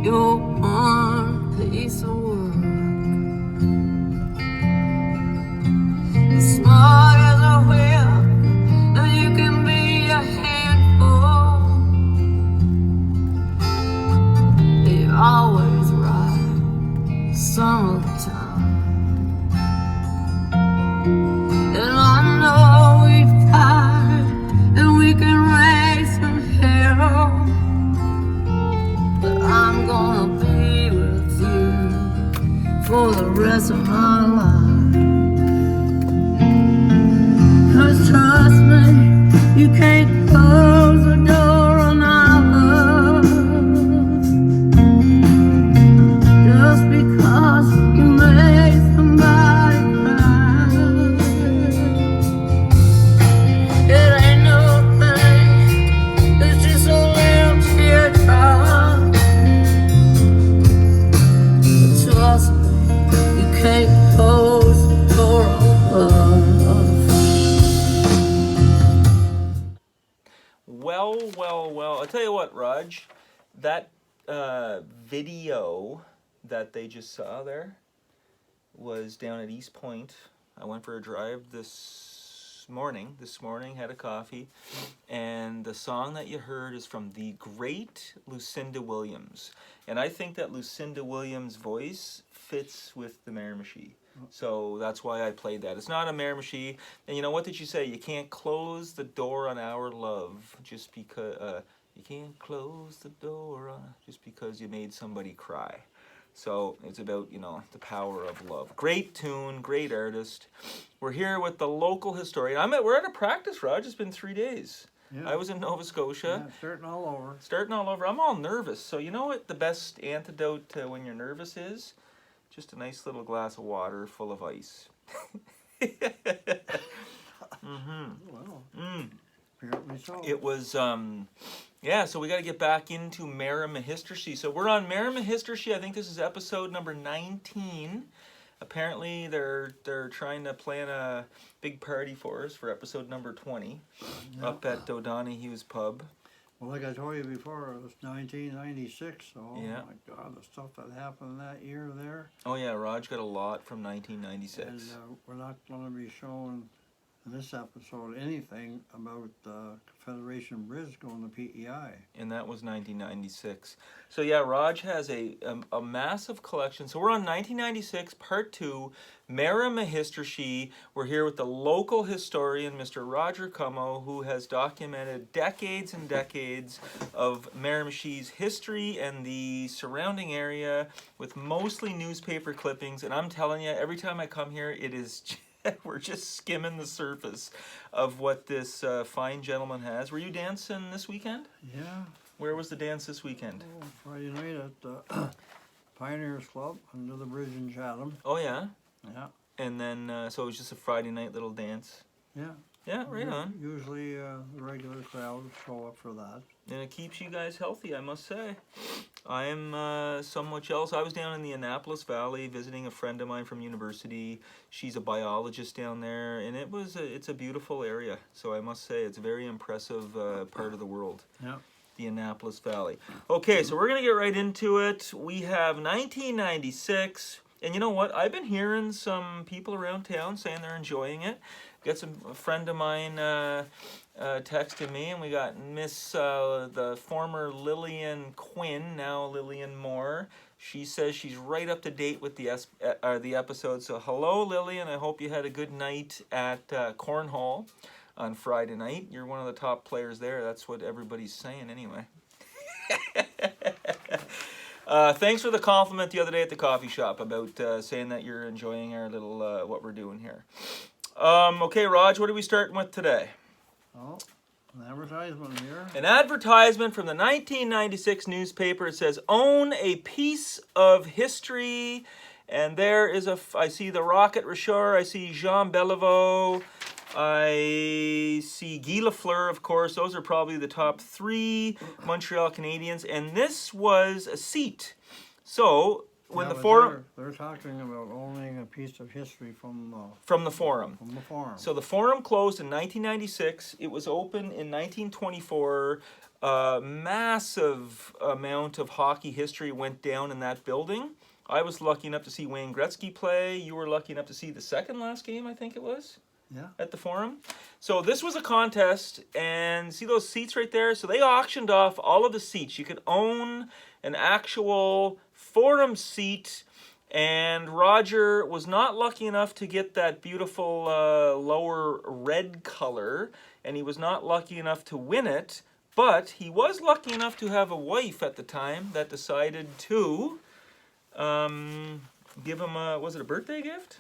your one piece of work. As smart as a whip, and you can be a handful. You're always right some of the time. And I know we've tried, and we can raise some hell, but I'm gonna be with you for the rest of my life. 'Cause trust me, you can't close the door on our love just because you made somebody cry. It ain't no thing, it's just a little teardrop. But trust me, you can't close the door on love. Well, I'll tell you what, Raj, that video that they just saw there was down at East Point. I went for a drive this morning, had a coffee, and the song that you heard is from the great Lucinda Williams. And I think that Lucinda Williams' voice fits with the Miramichi. So that's why I played that. It's not a Miramichi. And you know, what did you say? You can't close the door on our love just because... you can't close the door on just because you made somebody cry. So it's about, you know, the power of love. Great tune, great artist. We're here with the local historian. We're at a practice, Raj. It's been 3 days. Yeah. I was in Nova Scotia. Yeah, starting all over. I'm all nervous. So you know what the best antidote to when you're nervous is? Just a nice little glass of water full of ice. Well, apparently so. It was, yeah, so we got to get back into Mirami-histor-chi. So we're on Mirami-histor-chi. I think this is episode number 19. Apparently they're trying to plan a big party for us for episode number 20 up at O'Donoghue's pub. Well, like I told you before, it was 1996, so yeah. Oh my God, the stuff that happened that year there. Oh yeah, Raj got a lot from 1996. And we're not going to be showing in this episode anything about the Confederation Bridge going to PEI. And that was 1996. So yeah, Raj has a massive collection. So we're on 1996, part 2, Mirami-histor-chi. We're here with the local historian, Mr. Roger Como, who has documented decades and decades of Miramichi's history and the surrounding area with mostly newspaper clippings. And I'm telling you, every time I come here, it is... we're just skimming the surface of what this fine gentleman has. Were you dancing this weekend? Yeah. Where was the dance this weekend? Oh, Friday night at the Pioneers Club under the bridge in Chatham. Oh, yeah? Yeah. And then, so it was just a Friday night little dance? Yeah. Yeah, right on. Usually the regular crowd show up for that. And it keeps you guys healthy, I must say. I am somewhat jealous. I was down in the Annapolis Valley visiting a friend of mine from university. She's a biologist down there, and it's a beautiful area. So I must say it's a very impressive part of the world. Yeah. The Annapolis Valley. Okay, so we're going to get right into it. We have 1996. And you know what? I've been hearing some people around town saying they're enjoying it. A friend of mine texted me, and we got the former Lillian Quinn, now Lillian Moore. She says she's right up to date with the episode. So hello, Lillian. I hope you had a good night at Cornhole on Friday night. You're one of the top players there. That's what everybody's saying anyway. Thanks for the compliment the other day at the coffee shop about saying that you're enjoying our little what we're doing here. Okay, Raj, what are we starting with today? Oh, an advertisement here. An advertisement from the 1996 newspaper. It says, "Own a piece of history." And there is I see the Rocket Richard, I see Jean Beliveau, I see Guy Lafleur, of course. Those are probably the top 3 Montreal Canadiens. And this was a seat. So... when the forum, they're talking about owning a piece of history from the forum. From the forum. So the forum closed in 1996. It was open in 1924. A massive amount of hockey history went down in that building. I was lucky enough to see Wayne Gretzky play. You were lucky enough to see the second last game, I think it was, at the Forum. So this was a contest, and see those seats right there? So they auctioned off all of the seats. You could own an actual Forum seat, and Roger was not lucky enough to get that beautiful lower red color, and he was not lucky enough to win it, but he was lucky enough to have a wife at the time that decided to give him was it a birthday gift?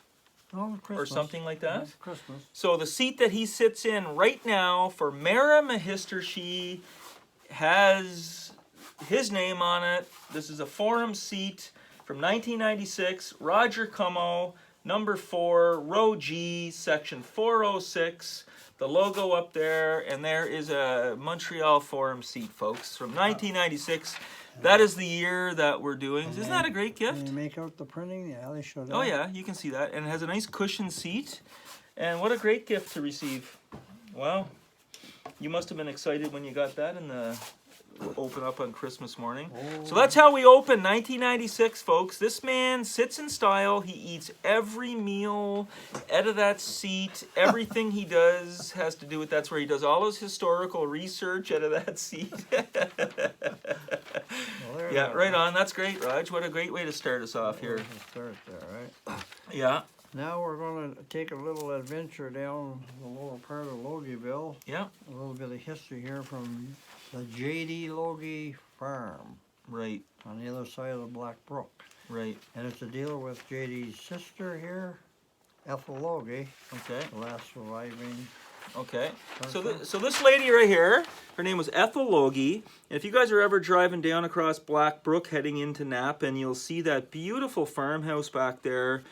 Oh, Christmas. Or something like that. Yeah, Christmas. So the seat that he sits in right now for Mirami-histor-chi has his name on it. This is a Forum seat from 1996. Roger Como, number 4, row G, section 406. The logo up there, and there is a Montreal Forum seat, folks, from 1996. That is the year that we're doing. Isn't that a great gift? Can you make out the printing? Yeah, they showed that. Oh yeah, you can see that. And it has a nice cushioned seat. And what a great gift to receive. Wow. You must have been excited when you got that in the open up on Christmas morning. Oh. So that's how we open 1996, folks. This man sits in style. He eats every meal out of that seat. Everything he does has to do with that's where he does all his historical research out of that seat. Well, Yeah, right on. That's great, Raj. What a great way to start us off here. Start there, right? Yeah, Now we're going to take a little adventure down the lower part of Logieville. yeah, A little bit of history here from the J.D. Logie Farm right, on the other side of the Black Brook. right. And it's a deal with J.D.'s sister here, Ethel Logie, Okay, the last surviving. okay. So, person. so this lady right here, her name was Ethel Logie. And if you guys are ever driving down across Black Brook heading into Napa, and you'll see that beautiful farmhouse back there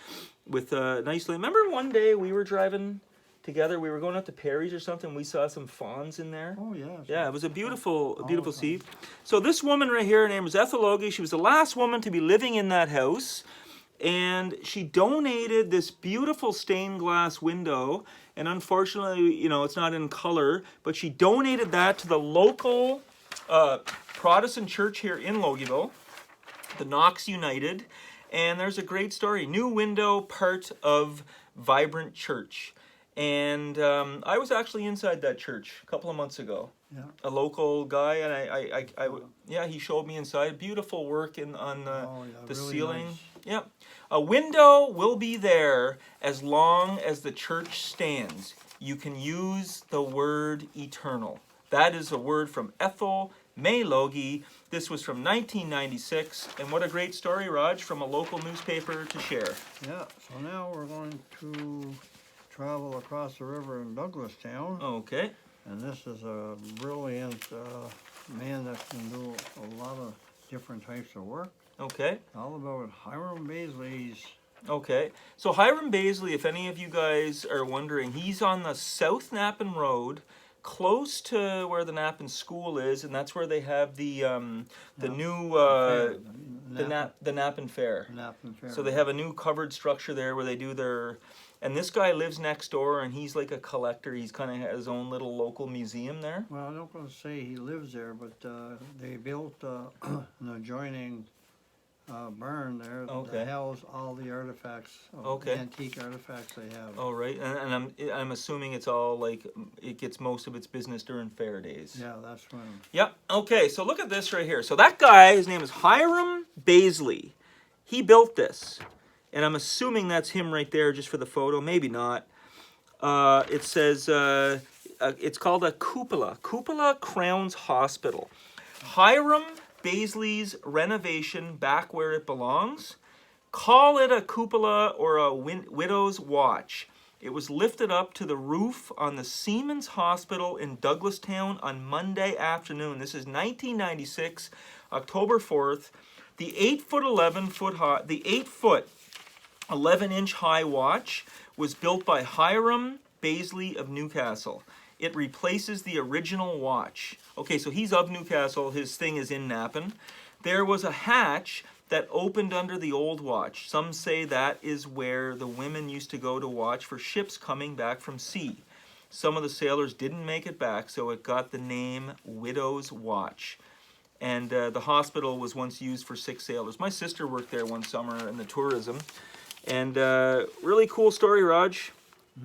with a nice. Remember one day we were driving together. We were going up to Perry's or something. We saw some fawns in there. Oh, yeah. Yeah, it was a beautiful Oh, seat. So this woman right here, her name was Ethel Logie. She was the last woman to be living in that house. And she donated this beautiful stained glass window. And unfortunately, you know, it's not in color. But she donated that to the local Protestant church here in Logieville, the Knox United. And there's a great story. New window, part of Vibrant Church. And I was actually inside that church a couple of months ago. Yeah. A local guy, and yeah, he showed me inside. Beautiful work on the really ceiling. nice. Yep. A window will be there as long as the church stands. You can use the word eternal. That is a word from Ethel May Logie. This was from 1996. And what a great story, Raj, from a local newspaper to share. Yeah, so now we're going to travel across the river in Douglastown. Okay. And this is a brilliant man that can do a lot of different types of work. Okay. All about Hiram Baisley's. Okay. So Hiram Baisley, if any of you guys are wondering, he's on the South Napan Road, close to where the Napan School is, and that's where they have the new the Napan Fair. Napan Fair. So they have a new covered structure there where they do their. And this guy lives next door, and he's like a collector. He's kind of has his own little local museum there. Well, I'm not going to say he lives there, but they built an adjoining barn there Okay. that house all the artifacts, Okay. antique artifacts they have. Oh, right. And I'm assuming it's all like it gets most of its business during fair days. Yeah, that's when. Yep. Okay, so look at this right here. So that guy, his name is Hiram Baisley. He built this. And I'm assuming that's him right there just for the photo. Maybe not. It says, it's called a cupola. Cupola Crowns Hospital. Hiram Baisley's renovation back where it belongs. Call it a cupola or a widow's watch. It was lifted up to the roof on the Siemens Hospital in Douglastown on Monday afternoon. This is 1996, October 4th. The 8 foot 11-inch high watch was built by Hiram Baisley of Newcastle. It replaces the original watch. Okay, so he's of Newcastle. His thing is in Napan. There was a hatch that opened under the old watch. Some say that is where the women used to go to watch for ships coming back from sea. some of the sailors didn't make it back, so it got the name Widow's Watch. And the hospital was once used for sick sailors. My sister worked there one summer in the tourism. And really cool story, Raj.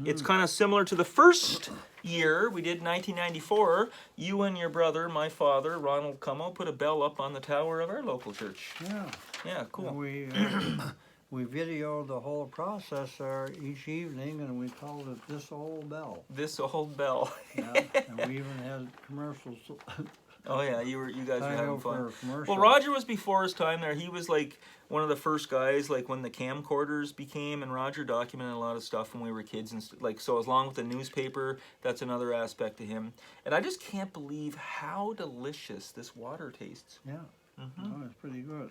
It's kind of similar to the first year we did, 1994. You and your brother, my father, Ronald Cummo, put a bell up on the tower of our local church. Yeah. Yeah, cool. We videoed the whole process each evening, and we called it This Old Bell. This old bell. Yeah, and we even had commercials. Oh yeah, you guys were having fun. Well, Roger was before his time there. He was like one of the first guys, like when the camcorders became, and Roger documented a lot of stuff when we were kids, and like, so as long with the newspaper, that's another aspect to him. And I just can't believe how delicious this water tastes. Yeah, no, it's pretty good.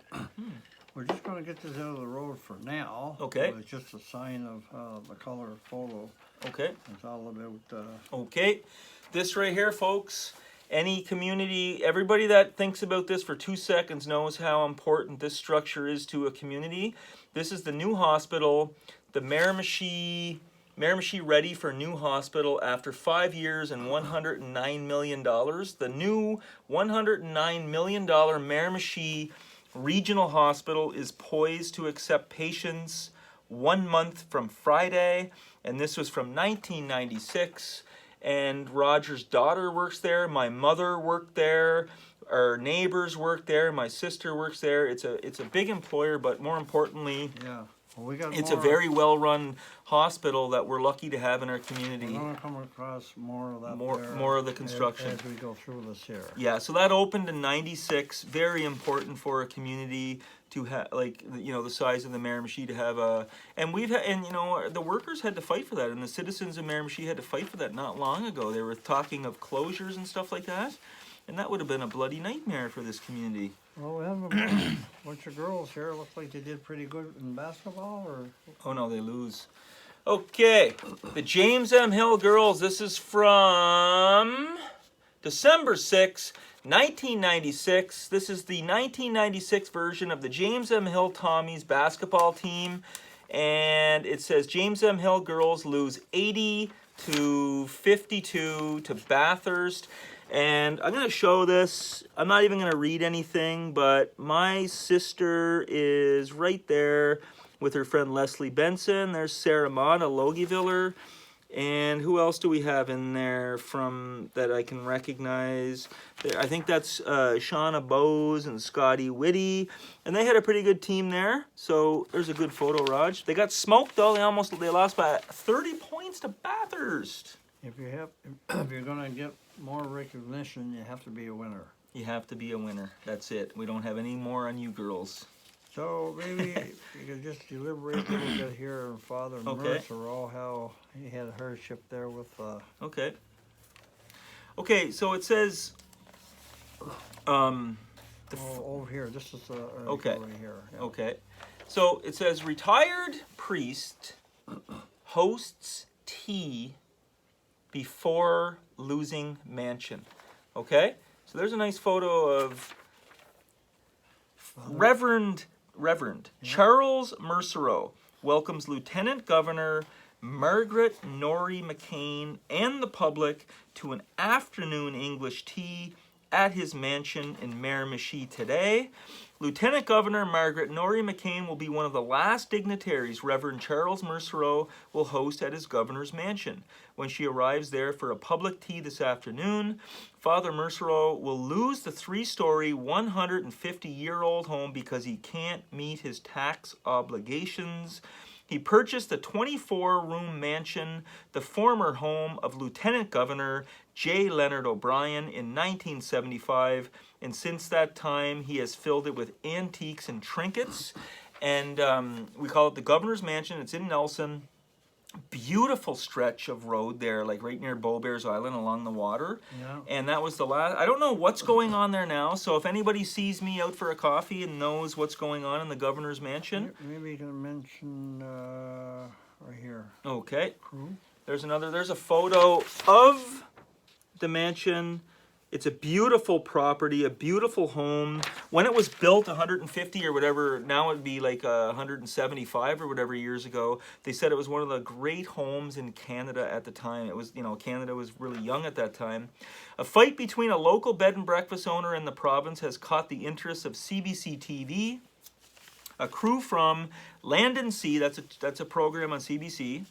We're just going to get this out of the road for now. Okay. So it's just a sign of the color photo. Okay. It's all about... Okay. This right here, folks, any community, everybody that thinks about this for 2 seconds knows how important this structure is to a community. This is the new hospital, the Miramichi ready for new hospital after 5 years and $109 million. The new $109 million Miramichi Regional Hospital is poised to accept patients 1 month from Friday, and this was from 1996. And Roger's daughter works there. My mother worked there. Our neighbors work there. My sister works there. It's a big employer, but more importantly, yeah. Well, we got it's a very well-run hospital that we're lucky to have in our community. We're going to come across more of that. More of the construction as we go through this here. Yeah, so that opened in '96. Very important for a community to have, like, you know, the size of the Miramichi to have a, and you know, the workers had to fight for that, and the citizens of Miramichi had to fight for that not long ago. They were talking of closures and stuff like that, and that would have been a bloody nightmare for this community. Well, we have a bunch of girls here. Looks like they did pretty good in basketball, or? Oh no, they lose. Okay, the James M. Hill girls. This is from December 6, 1996. This is the 1996 version of the James M. Hill Tommies basketball team. And it says James M. Hill girls lose 80-52 to Bathurst. And I'm going to show this. I'm not even going to read anything, but my sister is right there with her friend Leslie Benson. There's Sarah Mott, a Logieviller. And who else do we have in there from that I can recognize? I think that's Shauna Bowes and Scotty Whitty. And they had a pretty good team there. So there's a good photo, Raj. They got smoked, though. They lost by 30 points to Bathurst. If you're going to get more recognition, you have to be a winner. You have to be a winner. That's it. We don't have any more on you girls. So maybe you could just deliberate a little bit here, Father and Mercer, how he had hardship there with... Okay. Okay, so it says... over here. This is okay. right here. Yeah. Okay. So it says, retired priest hosts tea before losing mansion. Okay? So there's a nice photo of Reverend Charles Mercereau welcomes Lieutenant Governor Margaret Norrie McCain and the public to an afternoon English tea at his mansion in Miramichi today. Lieutenant Governor Margaret Norrie McCain will be one of the last dignitaries Reverend Charles Mercereau will host at his governor's mansion. When she arrives there for a public tea this afternoon, Father Mercereau will lose the 3-story, 150-year-old home because he can't meet his tax obligations. He purchased the 24-room mansion, the former home of Lieutenant Governor J. Leonard O'Brien, in 1975, and since that time he has filled it with antiques and trinkets. And we call it the Governor's Mansion. It's in Nelson. Beautiful stretch of road there, like right near Beaubears Island along the water. Yeah. And that was the last. I don't know what's going on there now, so if anybody sees me out for a coffee and knows what's going on in the Governor's Mansion. Maybe you can mention right here. Okay. There's a photo of the mansion It's a beautiful property, a beautiful home. When it was built 150 or whatever, now it'd be like 175 or whatever years ago, they said it was one of the great homes in Canada at the time. It was, Canada was really young at that time. A fight between a local bed and breakfast owner and the province has caught the interest of CBC TV. A crew from Land and Sea, that's a program on CBC,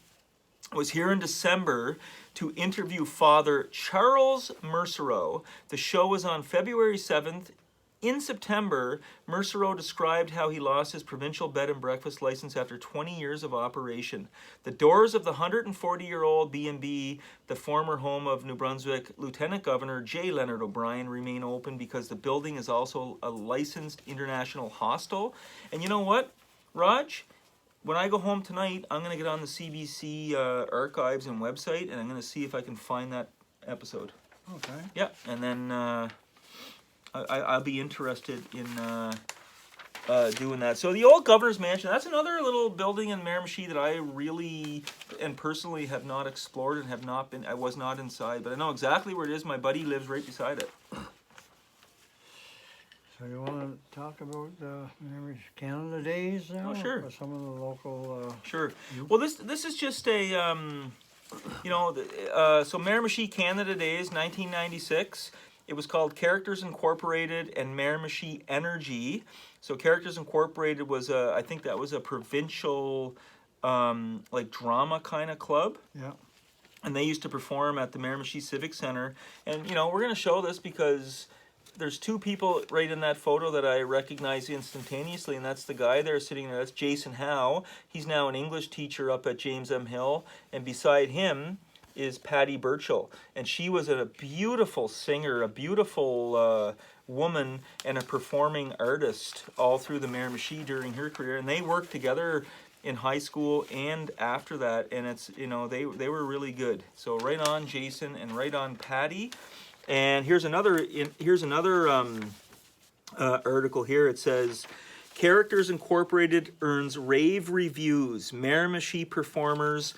was here in December to interview Father Charles Mercereau. The show was on February 7th. In September, Mercereau described how he lost his provincial bed and breakfast license after 20 years of operation. The doors of the 140-year-old B&B, the former home of New Brunswick Lieutenant Governor J. Leonard O'Brien, remain open because the building is also a licensed international hostel. And you know what, Raj? When I go home tonight, I'm going to get on the CBC archives and website, and I'm going to see if I can find that episode. Okay. Yeah, and then I'll be interested in doing that. So the old Governor's Mansion, that's another little building in Miramichi that I really and personally have not explored and I was not inside, but I know exactly where it is. My buddy lives right beside it. So you want to talk about Canada Days now? Oh, sure. Or some of the local... Sure. Well, this is just a, so Miramichi Canada Days, 1996. It was called Characters Incorporated and Miramichi Energy. So Characters Incorporated was, I think that was a provincial, like drama kind of club. Yeah. And they used to perform at the Miramichi Civic Center. And, we're going to show this because there's two people right in that photo that I recognize instantaneously, and that's the guy there sitting there. That's Jason Howe. He's now an English teacher up at James M. Hill. And beside him is Patty Burchell. And she was a beautiful singer, a beautiful woman, and a performing artist all through the Miramichi during her career. And they worked together in high school and after that. And it's, they were really good. So right on Jason and right on Patty. And here's another article here. It says, Characters Incorporated earns rave reviews. Miramichi performers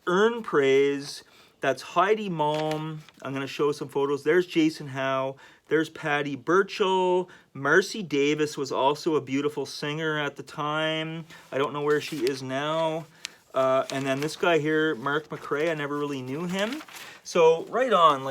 earn praise. That's Heidi Malm. I'm going to show some photos. There's Jason Howe. There's Patty Burchell. Marcy Davis was also a beautiful singer at the time. I don't know where she is now. And then this guy here, Mark McRae, I never really knew him. So right on,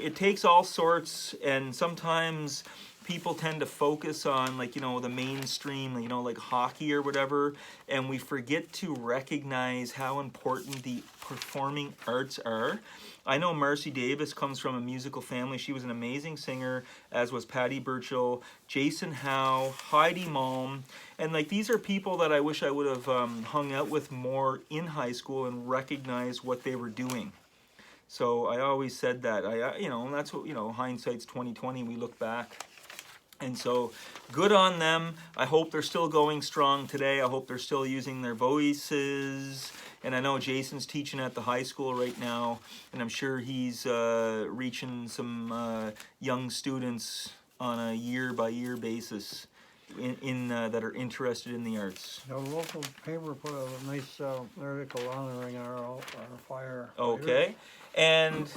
it takes all sorts, and sometimes people tend to focus on, the mainstream, like hockey or whatever, and we forget to recognize how important the performing arts are. I know Marcy Davis comes from a musical family. She was an amazing singer, as was Patty Burchell, Jason Howe, Heidi Malm, and these are people that I wish I would have hung out with more in high school and recognized what they were doing. So I always said that. And that's what, hindsight's 20/20. We look back. And so good on them. I hope they're still going strong today. I hope they're still using their voices. And I know Jason's teaching at the high school right now, and I'm sure he's reaching some young students on a year-by-year basis in that are interested in the arts. The local paper put a nice article honoring our fire. Okay. And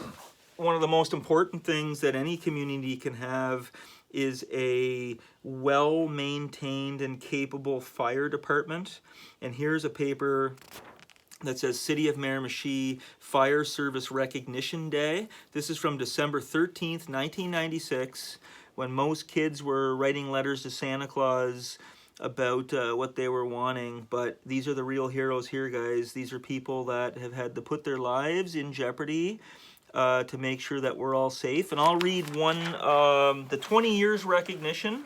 one of the most important things that any community can have is a well-maintained and capable fire department. And here's a paper that says City of Miramichi Fire Service Recognition Day. This is from December 13th, 1996, when most kids were writing letters to Santa Claus about what they were wanting. But these are the real heroes here, guys. These are people that have had to put their lives in jeopardy to make sure that we're all safe. And I'll read one, the 20 years recognition.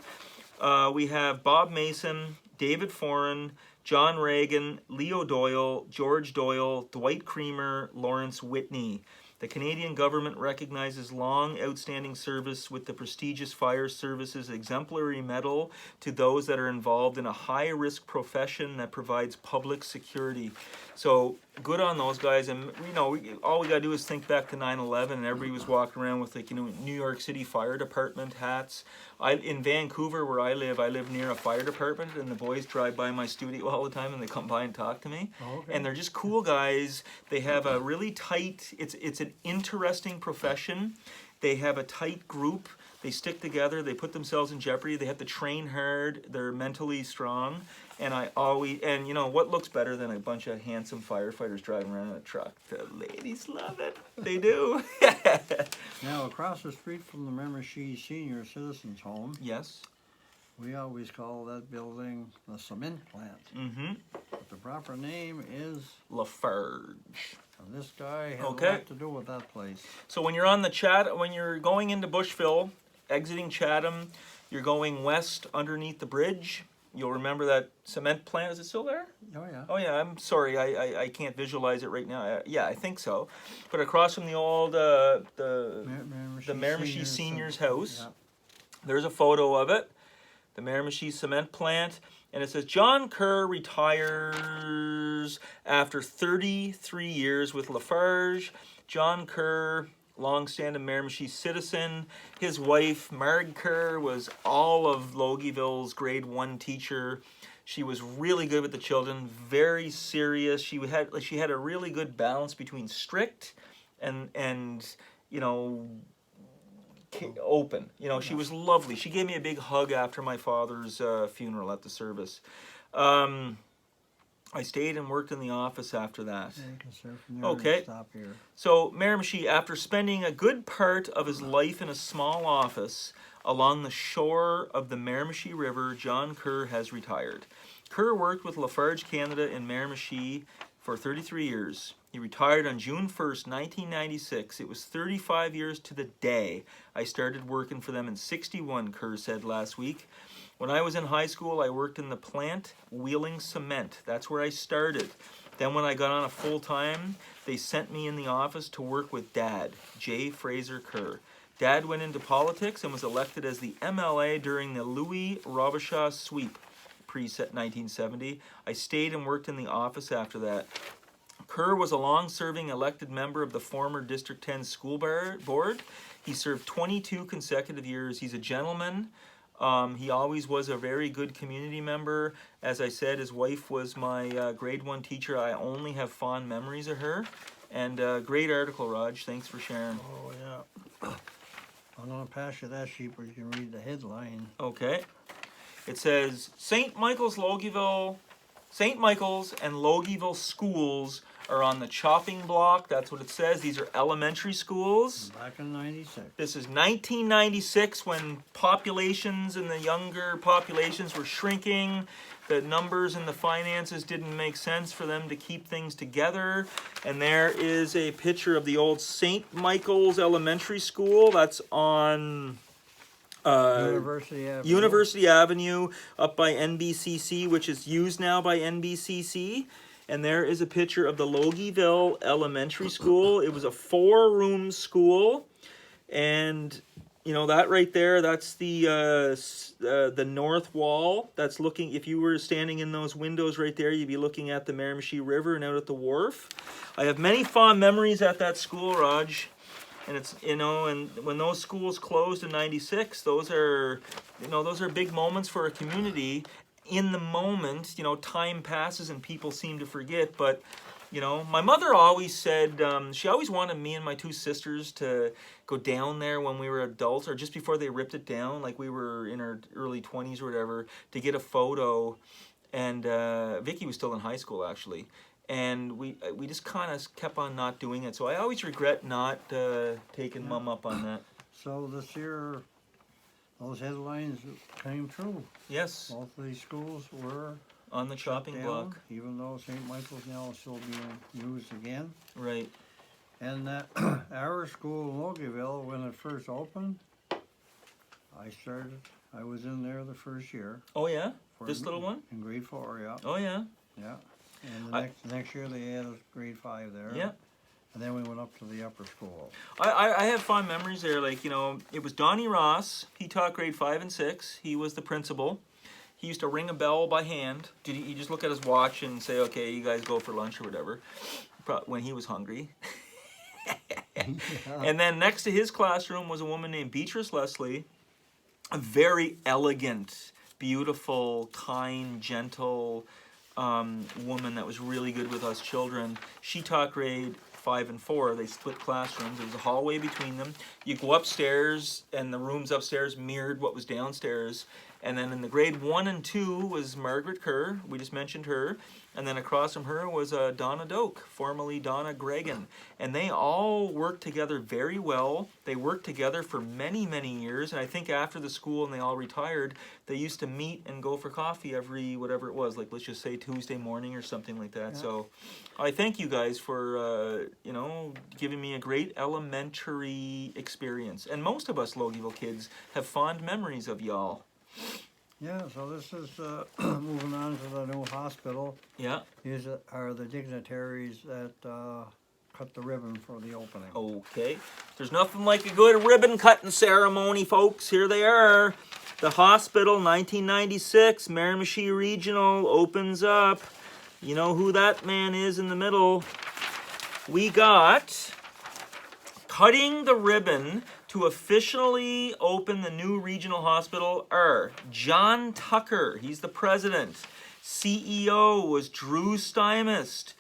We have Bob Mason, David Foran, John Reagan, Leo Doyle, George Doyle, Dwight Creamer, Lawrence Whitney. The Canadian government recognizes long outstanding service with the prestigious Fire Services Exemplary Medal to those that are involved in a high-risk profession that provides public security. So good on those guys. And all we gotta do is think back to 9/11, and everybody was walking around with New York City Fire Department hats. In Vancouver, where I live near a fire department, and the boys drive by my studio all the time, and they come by and talk to me. Oh, okay. And they're just cool guys. They have a really tight. It's an interesting profession, They have a tight group. They stick together. They put themselves in jeopardy. They have to train hard. They're mentally strong. And you know, what looks better than a bunch of handsome firefighters driving around in a truck? The ladies love it. They do. Now, across the street from the Miramichi Senior Citizens Home, Yes. we always call that building the cement plant. Mm-hmm. But the proper name is, Lafarge. and this guy had Okay. a lot to do with that place. So when you're when you're going into Bushville, exiting Chatham, you're going west underneath the bridge. You'll remember that cement plant. Is it still there? Oh, yeah. Oh yeah, I'm sorry, I can't visualize it right now. Yeah, I think so. But across from the old the Miramichi Seniors house, Yeah. there's a photo of it, the Miramichi cement plant, and it says John Kerr retires after 33 years with Lafarge. John Kerr, long-standing Miramichi citizen. His wife, Marg Kerr, was all of Logieville's grade 1 teacher. She was really good with the children, very serious. She had a really good balance between strict and you know, open. You know, she was lovely. She gave me a big hug after my father's funeral at the service. I stayed and worked in the office after that. Yeah, you can start from there Okay. and stop here. So Miramichi, after spending a good part of his life in a small office along the shore of the Miramichi River, John Kerr has retired. Kerr worked with Lafarge Canada in Miramichi for 33 years. He retired on June 1st, 1996. It was 35 years to the day I started working for them in 61, Kerr said last week. When I was in high school, I worked in the plant wheeling cement. That's where I started. Then when I got on a full-time, they sent me in the office to work with Dad, J. Fraser Kerr. Dad went into politics and was elected as the MLA during the Louis Robichaud sweep, pre-1970. I stayed and worked in the office after that. Kerr was a long-serving elected member of the former District 10 school board. He served 22 consecutive years. He's a gentleman. He always was a very good community member. As I said, his wife was my grade 1 teacher. I only have fond memories of her. And great article, Raj. Thanks for sharing. Oh, yeah. I'm going to pass you that sheet where you can read the headline. Okay. It says, St. Michael's and Logieville schools are on the chopping block. That's what it says. These are elementary schools. Back in 96. This is 1996 when populations and the younger populations were shrinking. The numbers and the finances didn't make sense for them to keep things together. And there is a picture of the old St. Michael's Elementary School. That's on University Avenue up by NBCC, which is used now by NBCC. And there is a picture of the Logieville Elementary School. It was a 4-room school. And, you know, that right there, that's the north wall. That's looking, if you were standing in those windows right there, you'd be looking at the Miramichi River and out at the wharf. I have many fond memories at that school, Raj. And it's, you know, and when those schools closed in 96, those are big moments for a community. In the moment, you know, time passes and people seem to forget, but, you know, my mother always said, she always wanted me and my 2 sisters to go down there when we were adults, or just before they ripped it down, like we were in our early 20s or whatever, to get a photo. And Vicky was still in high school, actually. And we just kind of kept on not doing it. So I always regret not taking Mom up on that. So this year, those headlines came true. Yes. Both of these schools were On the chopping down, block. even though St. Michael's now is still being used again. Right. And that our school in Logieville, when it first opened, I was in there the first year. Oh yeah? for- This little one? In grade 4, yeah. Oh yeah. Yeah. And the next year they added grade 5 there. Yeah. And then we went up to the upper school. I have fond memories there. Like, you know, it was Donnie Ross. He taught grade 5 and 6. He was the principal. He used to ring a bell by hand. You just look at his watch and say, okay, you guys go for lunch or whatever, when he was hungry. And then next to his classroom was a woman named Beatrice Leslie, a very elegant, beautiful, kind, gentle woman that was really good with us children. She taught grade 5 and 4. They split classrooms. There was a hallway between them. You go upstairs, and the rooms upstairs mirrored what was downstairs. And then in the grade 1 and 2 was Margaret Kerr. We just mentioned her. And then across from her was Donna Doak, formerly Donna Gregan. And they all worked together very well. They worked together for many, many years. And I think after the school and they all retired, they used to meet and go for coffee every, whatever it was, like let's just say Tuesday morning or something like that. Yeah. So I thank you guys for, you know, giving me a great elementary experience. And most of us Logieville kids have fond memories of y'all. Yeah, so this is moving on to the new hospital. Yeah. These are the dignitaries that cut the ribbon for the opening. Okay. There's nothing like a good ribbon cutting ceremony, folks. Here they are. The hospital, 1996, Miramichi Regional opens up. You know who that man is in the middle. We got cutting the ribbon to officially open the new regional hospital are John Tucker. He's the president. CEO was Drew Stymist.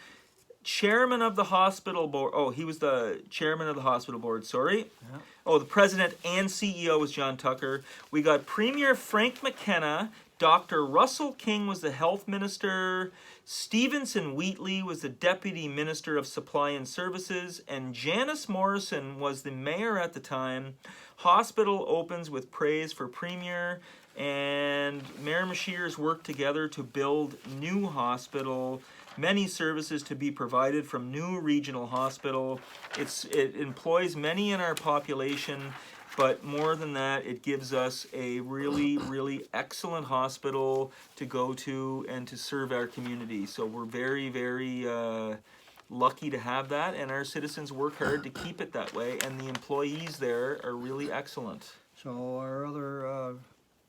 Chairman of the hospital board. Oh, he was the chairman of the hospital board, sorry. Yeah. Oh, the president and CEO was John Tucker. We got Premier Frank McKenna. Dr. Russell King was the health minister. Stevenson Wheatley was the deputy minister of supply and services. And Janice Morrison was the mayor at the time. Hospital opens with praise for premier. And Miramichiers worked together to build new hospital. Many services to be provided from new regional hospital. It employs many in our population, but more than that, it gives us a really, really excellent hospital to go to and to serve our community. So we're very, very lucky to have that, and our citizens work hard to keep it that way, and the employees there are really excellent. So our other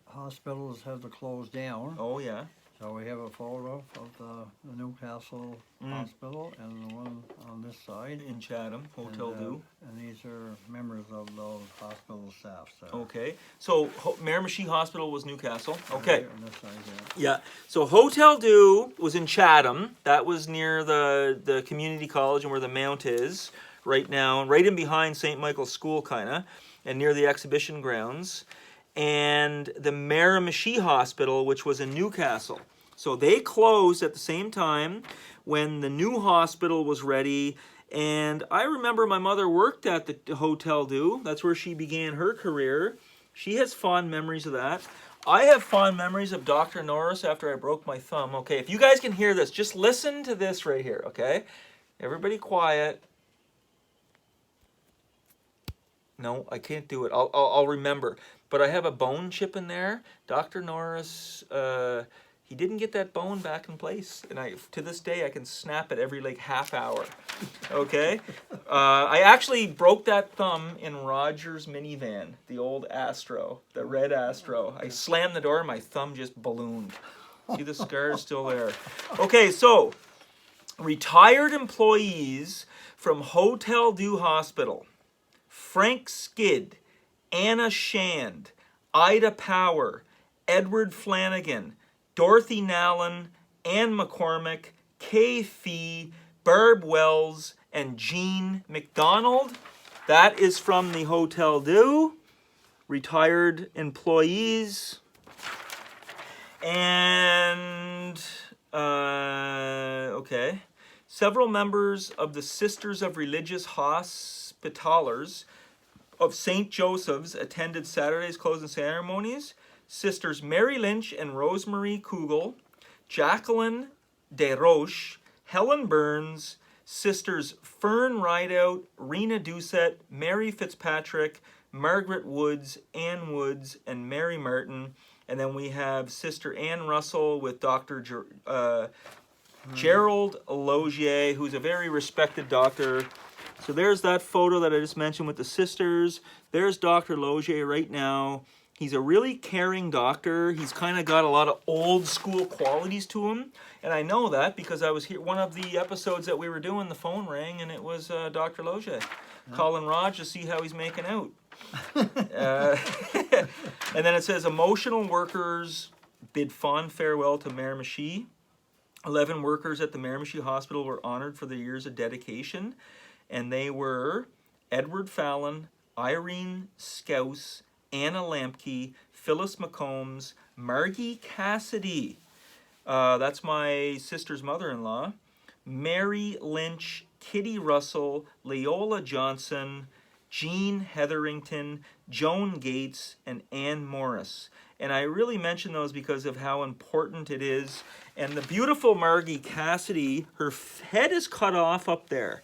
hospitals have to close down. Oh, yeah. So we have a photo of the Newcastle Hospital and the one on this side. In Chatham, Hotel Du. And these are members of those hospital staff. So Okay, so Miramichi Hospital was Newcastle. Okay. on this side, Yeah, so Hotel Du was in Chatham. That was near the community college and where the Mount is right now, right in behind St. Michael's School, kind of, and near the exhibition grounds. And the Miramichi Hospital, which was in Newcastle. So they closed at the same time when the new hospital was ready. And I remember my mother worked at the Hotel Du. That's where she began her career. She has fond memories of that. I have fond memories of Dr. Norris after I broke my thumb. Okay, if you guys can hear this, just listen to this right here, okay? Everybody quiet. No, I can't do it. I'll remember. But I have a bone chip in there. Dr. Norris, he didn't get that bone back in place. And to this day, I can snap it every like half hour. Okay? I actually broke that thumb in Roger's minivan, the old Astro, the red Astro. I slammed the door, my thumb just ballooned. See, the scar's still there. Okay, so retired employees from Hotel Du Hospital. Frank Skid, Anna Shand, Ida Power, Edward Flanagan, Dorothy Nallen, Ann McCormick, Kay Fee, Barb Wells, and Jean McDonald. That is from the Hotel Du. Retired employees. And, okay. Several members of the Sisters of Religious Hospitallers of St. Joseph's attended Saturday's closing ceremonies. Sisters Mary Lynch and Rosemary Kugel, Jacqueline Desroches, Helen Burns, Sisters Fern Rideout, Rena Doucette, Mary Fitzpatrick, Margaret Woods, Ann Woods, and Mary Martin. And then we have Sister Ann Russell with Dr. Gerald Logier, who's a very respected doctor. So there's that photo that I just mentioned with the sisters. There's Dr. Logier right now. He's a really caring doctor. He's kind of got a lot of old school qualities to him. And I know that because I was here, one of the episodes that we were doing, the phone rang and it was Dr. Logier calling Raj to see how he's making out. And then it says, emotional workers bid fond farewell to Miramichi. 11 workers at the Miramichi Hospital were honored for their years of dedication. and they were Edward Fallon, Irene Scouse, Anna Lampke, Phyllis McCombs, Margie Cassidy, that's my sister's mother-in-law, Mary Lynch, Kitty Russell, Leola Johnson, Jean Hetherington, Joan Gates, and Ann Morris. And I really mention those because of how important it is. And the beautiful Margie Cassidy, her head is cut off up there.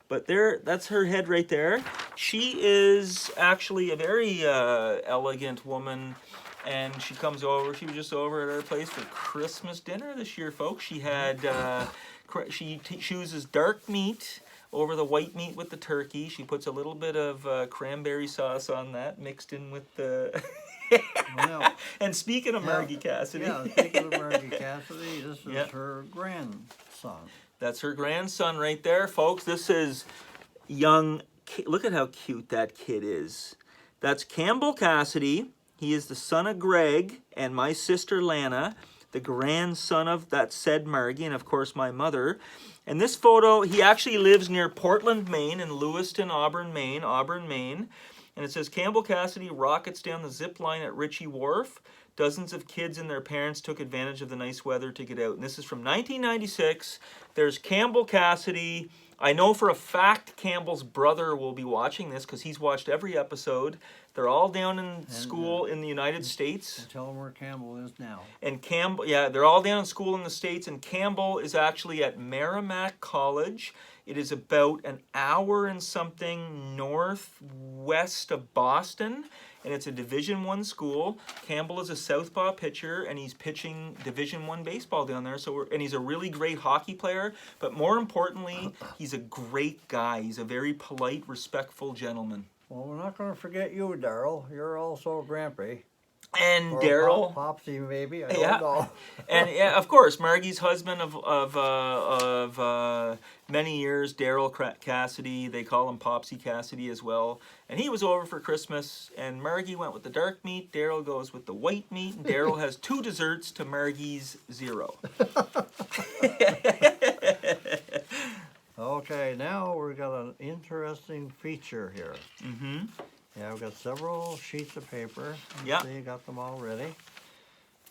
But there, that's her head right there. She is actually a very elegant woman. And she comes over, she was just over at our place for Christmas dinner this year, folks. She had, she chooses dark meat over the white meat with the turkey. She puts a little bit of cranberry sauce on that, mixed in with the... Well, and speaking of Margie Cassidy... Yeah, speaking of Margie Cassidy, this is her grandson. That's her grandson right there, folks. This is young... Look at how cute that kid is. That's Campbell Cassidy. He is the son of Greg and my sister Lana, the grandson of that said Margie, and of course my mother. And this photo, he actually lives near Portland, Maine, and Lewiston, Auburn, Maine. And it says, Campbell Cassidy rockets down the zip line at Ritchie Wharf. Dozens of kids and their parents took advantage of the nice weather to get out. And this is from 1996. There's Campbell Cassidy. I know for a fact Campbell's brother will be watching this because he's watched every episode. They're all down in school in the United States. Tell them where Campbell is now. And Campbell, yeah, they're all down in school in the States. And Campbell is actually at Merrimack College. It is about an hour and something northwest of Boston. And it's a Division I school. Campbell is a southpaw pitcher, and he's pitching Division I baseball down there. And he's a really great hockey player. But more importantly, he's a great guy. He's a very polite, respectful gentleman. Well, we're not going to forget you, Daryl. You're also Grampy. And Daryl, Popsy, maybe. I don't know. And yeah, of course, Margie's husband of many years, Daryl Cassidy. They call him Popsy Cassidy as well. And he was over for Christmas. And Margie went with the dark meat. Daryl goes with the white meat. And Daryl has 2 desserts to Margie's 0. Okay, now we've got an interesting feature here. Mm-hmm. Yeah, we've got several sheets of paper. Yeah. See, you got them all ready.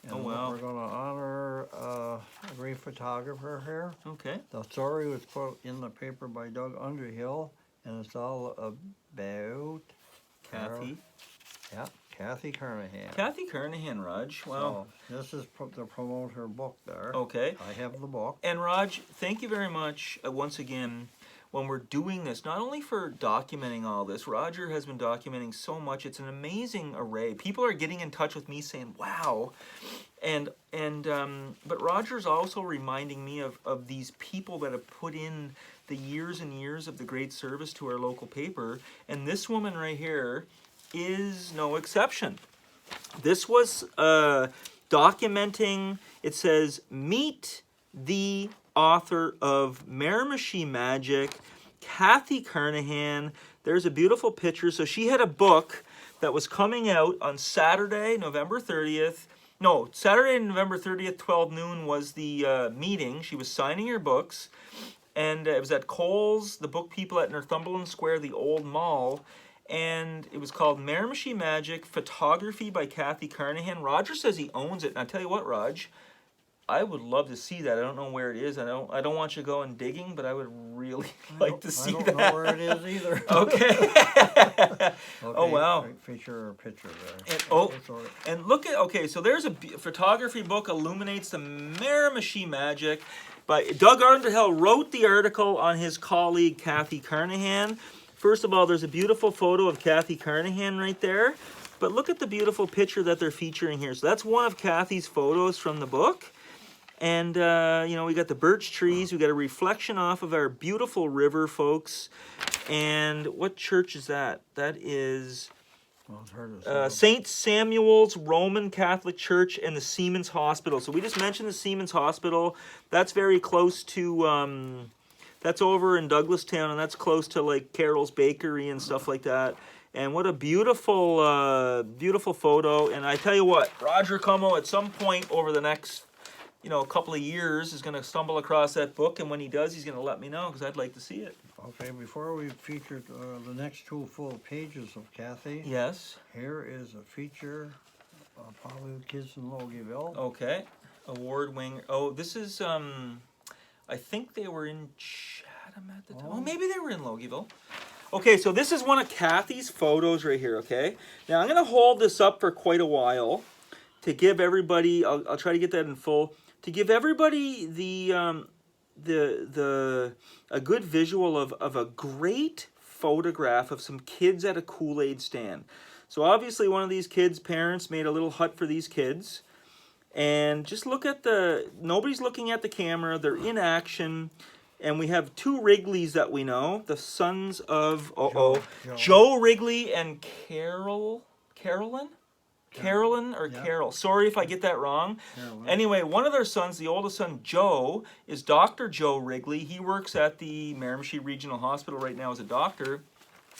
And Oh, wow. We're going to honor a great photographer here. Okay. The story was put in the paper by Doug Underhill, and it's all about Kathy. Kathy Kernahan. Kathy Kernahan, Raj. Wow. So this is to promote her book there. Okay. I have the book. And Raj, thank you very much once again. When we're doing this, not only for documenting all this, Roger has been documenting so much. It's an amazing array. People are getting in touch with me saying, wow. But Roger's also reminding me of these people that have put in the years and years of the great service to our local paper. And this woman right here is no exception. This was documenting, it says, meet the author of Miramichi Magic, Kathy Kernahan. There's a beautiful picture. So she had a book that was coming out on Saturday, November 30th. No, Saturday, November 30th, 12 noon was the meeting. She was signing her books. And it was at Coles, the book people at Northumberland Square, the old mall. And it was called Miramichi Magic, Photography by Kathy Kernahan. Roger says he owns it. And I tell you what, Raj, I would love to see that. I don't know where it is. I don't want you going digging, but I would really like to see that. I don't know where it is either. Okay. Oh, wow. Feature a picture there. And look at, okay, so there's a photography book, Illuminates the Miramichi Magic. But Doug Underhill wrote the article on his colleague, Kathy Kernahan. First of all, there's a beautiful photo of Kathy Kernahan right there. But look at the beautiful picture that they're featuring here. So that's one of Kathy's photos from the book. And, we got the birch trees. We got a reflection off of our beautiful river, folks. And what church is that? That is St. Samuel's Roman Catholic Church and the Seamen's Hospital. So we just mentioned the Seamen's Hospital. That's very close to, that's over in Douglastown, and that's close to, like, Carol's Bakery and stuff like that. And what a beautiful, beautiful photo. And I tell you what, Roger Como, at some point over the next you know, a couple of years is going to stumble across that book, and when he does, he's going to let me know because I'd like to see it. Okay, before we featured the next 2 full pages of Kathy, Yes. here is a feature probably with kids in Logieville. Okay. Award winner. Oh, this is I think they were in Chatham at the time. Oh, maybe they were in Logieville. Okay, so this is one of Kathy's photos right here, okay? Now, I'm going to hold this up for quite a while to give everybody, I'll try to get that in full, to give everybody a good visual of a great photograph of some kids at a Kool-Aid stand. So obviously one of these kids' parents made a little hut for these kids. And just look at nobody's looking at the camera, they're in action. And we have 2 Wrigleys that we know, the sons of Joe Wrigley and Carolyn? Carolyn or Carol. Sorry if I get that wrong. Carolyn. Anyway, one of their sons, the oldest son, Joe, is Dr. Joe Wrigley. He works at the Miramichi Regional Hospital right now as a doctor.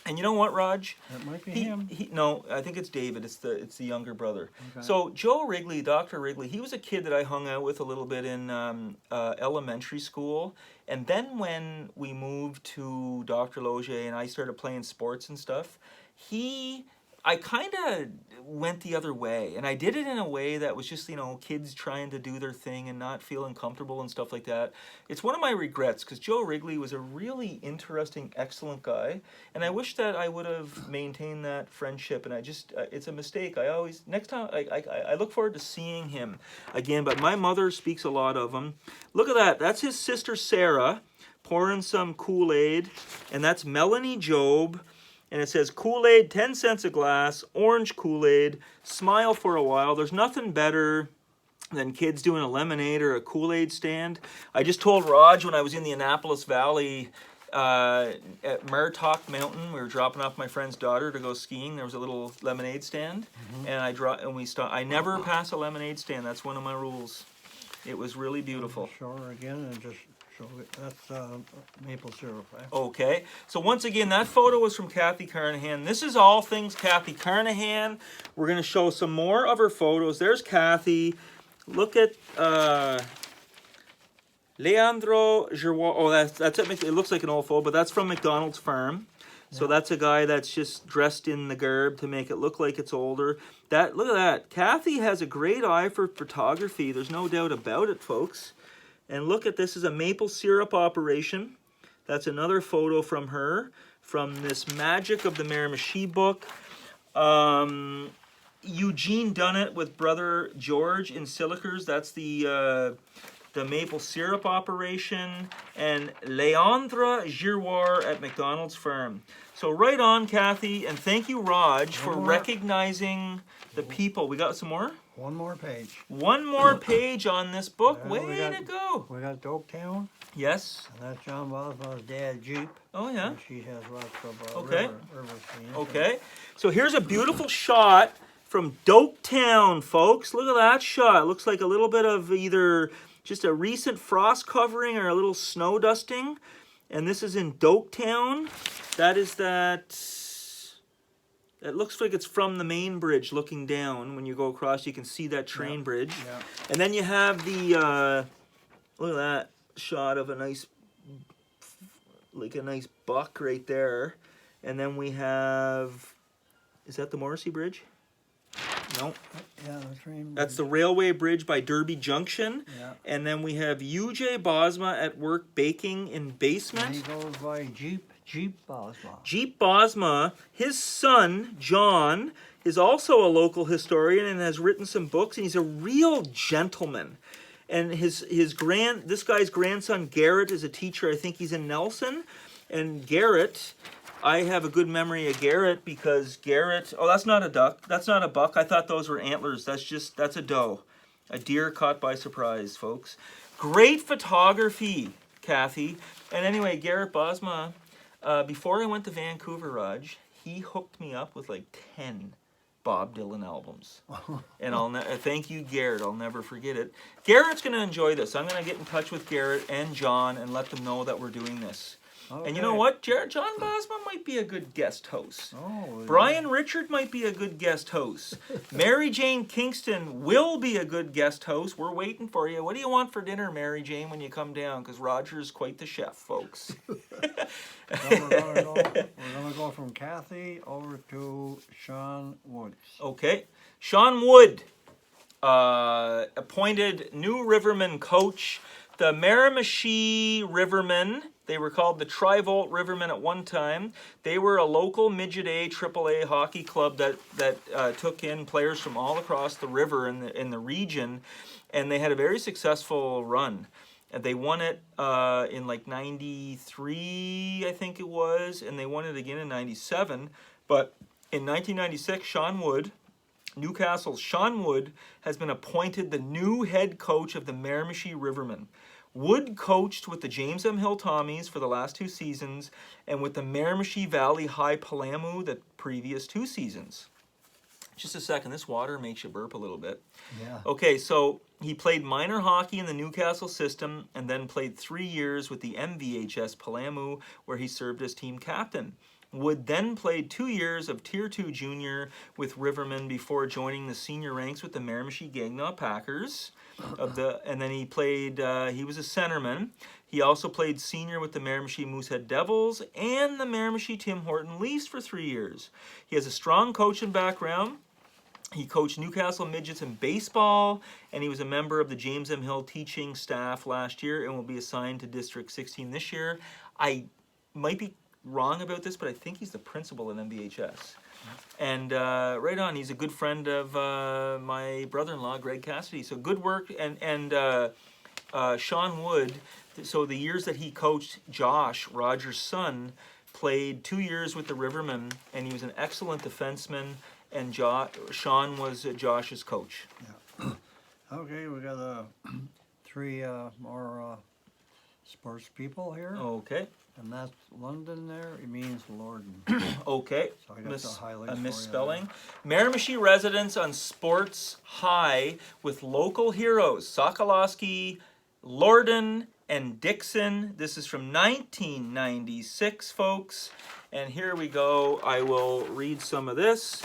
And you know what, Raj? That might be him. No, I think it's David. It's the younger brother. Okay. So Joe Wrigley, Dr. Wrigley, he was a kid that I hung out with a little bit in elementary school. And then when we moved to Dr. Logier and I started playing sports and stuff, I kind of went the other way. And I did it in a way that was just, you know, kids trying to do their thing and not feeling comfortable and stuff like that. It's one of my regrets because Joe Wrigley was a really interesting, excellent guy. And I wish that I would have maintained that friendship. And I just, it's a mistake. Next time, I look forward to seeing him again. But my mother speaks a lot of him. Look at that. That's his sister, Sarah, pouring some Kool-Aid. And that's Melanie Job. And it says Kool-Aid, 10 cents a glass, orange Kool-Aid, smile for a while. There's nothing better than kids doing a lemonade or a Kool-Aid stand. I just told Raj when I was in the Annapolis Valley at Martok Mountain, we were dropping off my friend's daughter to go skiing. There was a little lemonade stand, and I never pass a lemonade stand. That's one of my rules. It was really beautiful. Show her again and just show it. That's maple syrup. Okay, so once again, that photo was from Kathy Carnahan. This is all things Kathy Carnahan. We're going to show some more of her photos. There's Kathy. Look at Leandro Giroir. Oh, that's it. It looks like an old photo, but that's from McDonald's Farm. So that's a guy that's just dressed in the garb to make it look like it's older. Look at that. Kathy has a great eye for photography. There's no doubt about it, folks. And look at this is a maple syrup operation. That's another photo from her, from this Magic of the Miramichi book. Eugene done it with brother George in Silicers. That's the maple syrup operation. And Leandra Giroir at McDonald's Farm. So right on, Kathy, and thank you, Raj, for recognizing the people. We got some more? One more page. One more page on this book. Way to go. We got Doketown. Yes. And that's John Bosma's dad, Jeep. Oh, yeah. And she has lots of river scenes. Okay. So here's a beautiful shot from Doketown, folks. Look at that shot. It looks like a little bit of either just a recent frost covering or a little snow dusting. And this is in Doketown. That is that... It looks like it's from the main bridge looking down. When you go across, you can see that train bridge. Yeah. And then you have the, look at that shot of a nice buck right there. And then we have, is that the Morrissey Bridge? No. Yeah, the train bridge. That's the railway bridge by Derby Junction. Yeah. And then we have UJ Bosma at work baking in basement. And he goes by Jeep Bosma. Jeep Bosma, his son, John, is also a local historian and has written some books, and he's a real gentleman. And this guy's grandson, Garrett, is a teacher. I think he's in Nelson. And Garrett, I have a good memory of Garrett because Garrett, oh, that's not a duck. That's not a buck. I thought those were antlers. That's a doe. A deer caught by surprise, folks. Great photography, Kathy. And anyway, Garrett Bosma, before I went to Vancouver, Raj, he hooked me up with like 10 Bob Dylan albums. And thank you, Garrett. I'll never forget it. Garrett's going to enjoy this. I'm going to get in touch with Garrett and John and let them know that we're doing this. And you know Okay. what? John Bosma might be a good guest host. Oh, Brian Richard might be a good guest host. Mary Jane Kingston will be a good guest host. We're waiting for you. What do you want for dinner, Mary Jane, when you come down? Because Roger's quite the chef, folks. Then we're gonna go from Kathy over to Sean Woods. Okay. Sean Wood, appointed new Rivermen coach. The Miramichi Rivermen, they were called the Tri-Volt Rivermen at one time. They were a local midget A, AAA hockey club that took in players from all across the river in the region, and they had a very successful run. And they won it in like 93, I think it was, and they won it again in 97. But in 1996, Newcastle's Sean Wood has been appointed the new head coach of the Miramichi Rivermen. Wood coached with the James M. Hill Tommies for the last 2 seasons and with the Miramichi Valley High Palamu the previous 2 seasons. Just a second, this water makes you burp a little bit. Yeah. Okay, so he played minor hockey in the Newcastle system and then played 3 years with the MVHS Palamu, where he served as team captain. Wood then played 2 years of Tier 2 junior with Rivermen before joining the senior ranks with the Miramichi Gagnaw Packers. And then he played, he was a centerman. He also played senior with the Miramichi Moosehead Devils and the Miramichi Tim Horton Leafs for 3 years. He has a strong coaching background. He coached Newcastle Midgets in baseball, and he was a member of the James M. Hill teaching staff last year and will be assigned to District 16 this year. I might be wrong about this, but I think he's the principal at MVHS. And right on, he's a good friend of my brother-in-law, Greg Cassidy. So good work. And Sean Wood, so the years that he coached Josh, Roger's son, played 2 years with the Rivermen, and he was an excellent defenseman. And Sean was Josh's coach. Yeah. Okay, we got 3 more sports people here. Okay. And that's London there. It means Lorden. Okay. So I got the highlights a for you misspelling. Miramichi residents on Sports High with local heroes Sokolowski, Lorden, and Dixon. This is from 1996, folks. And here we go. I will read some of this.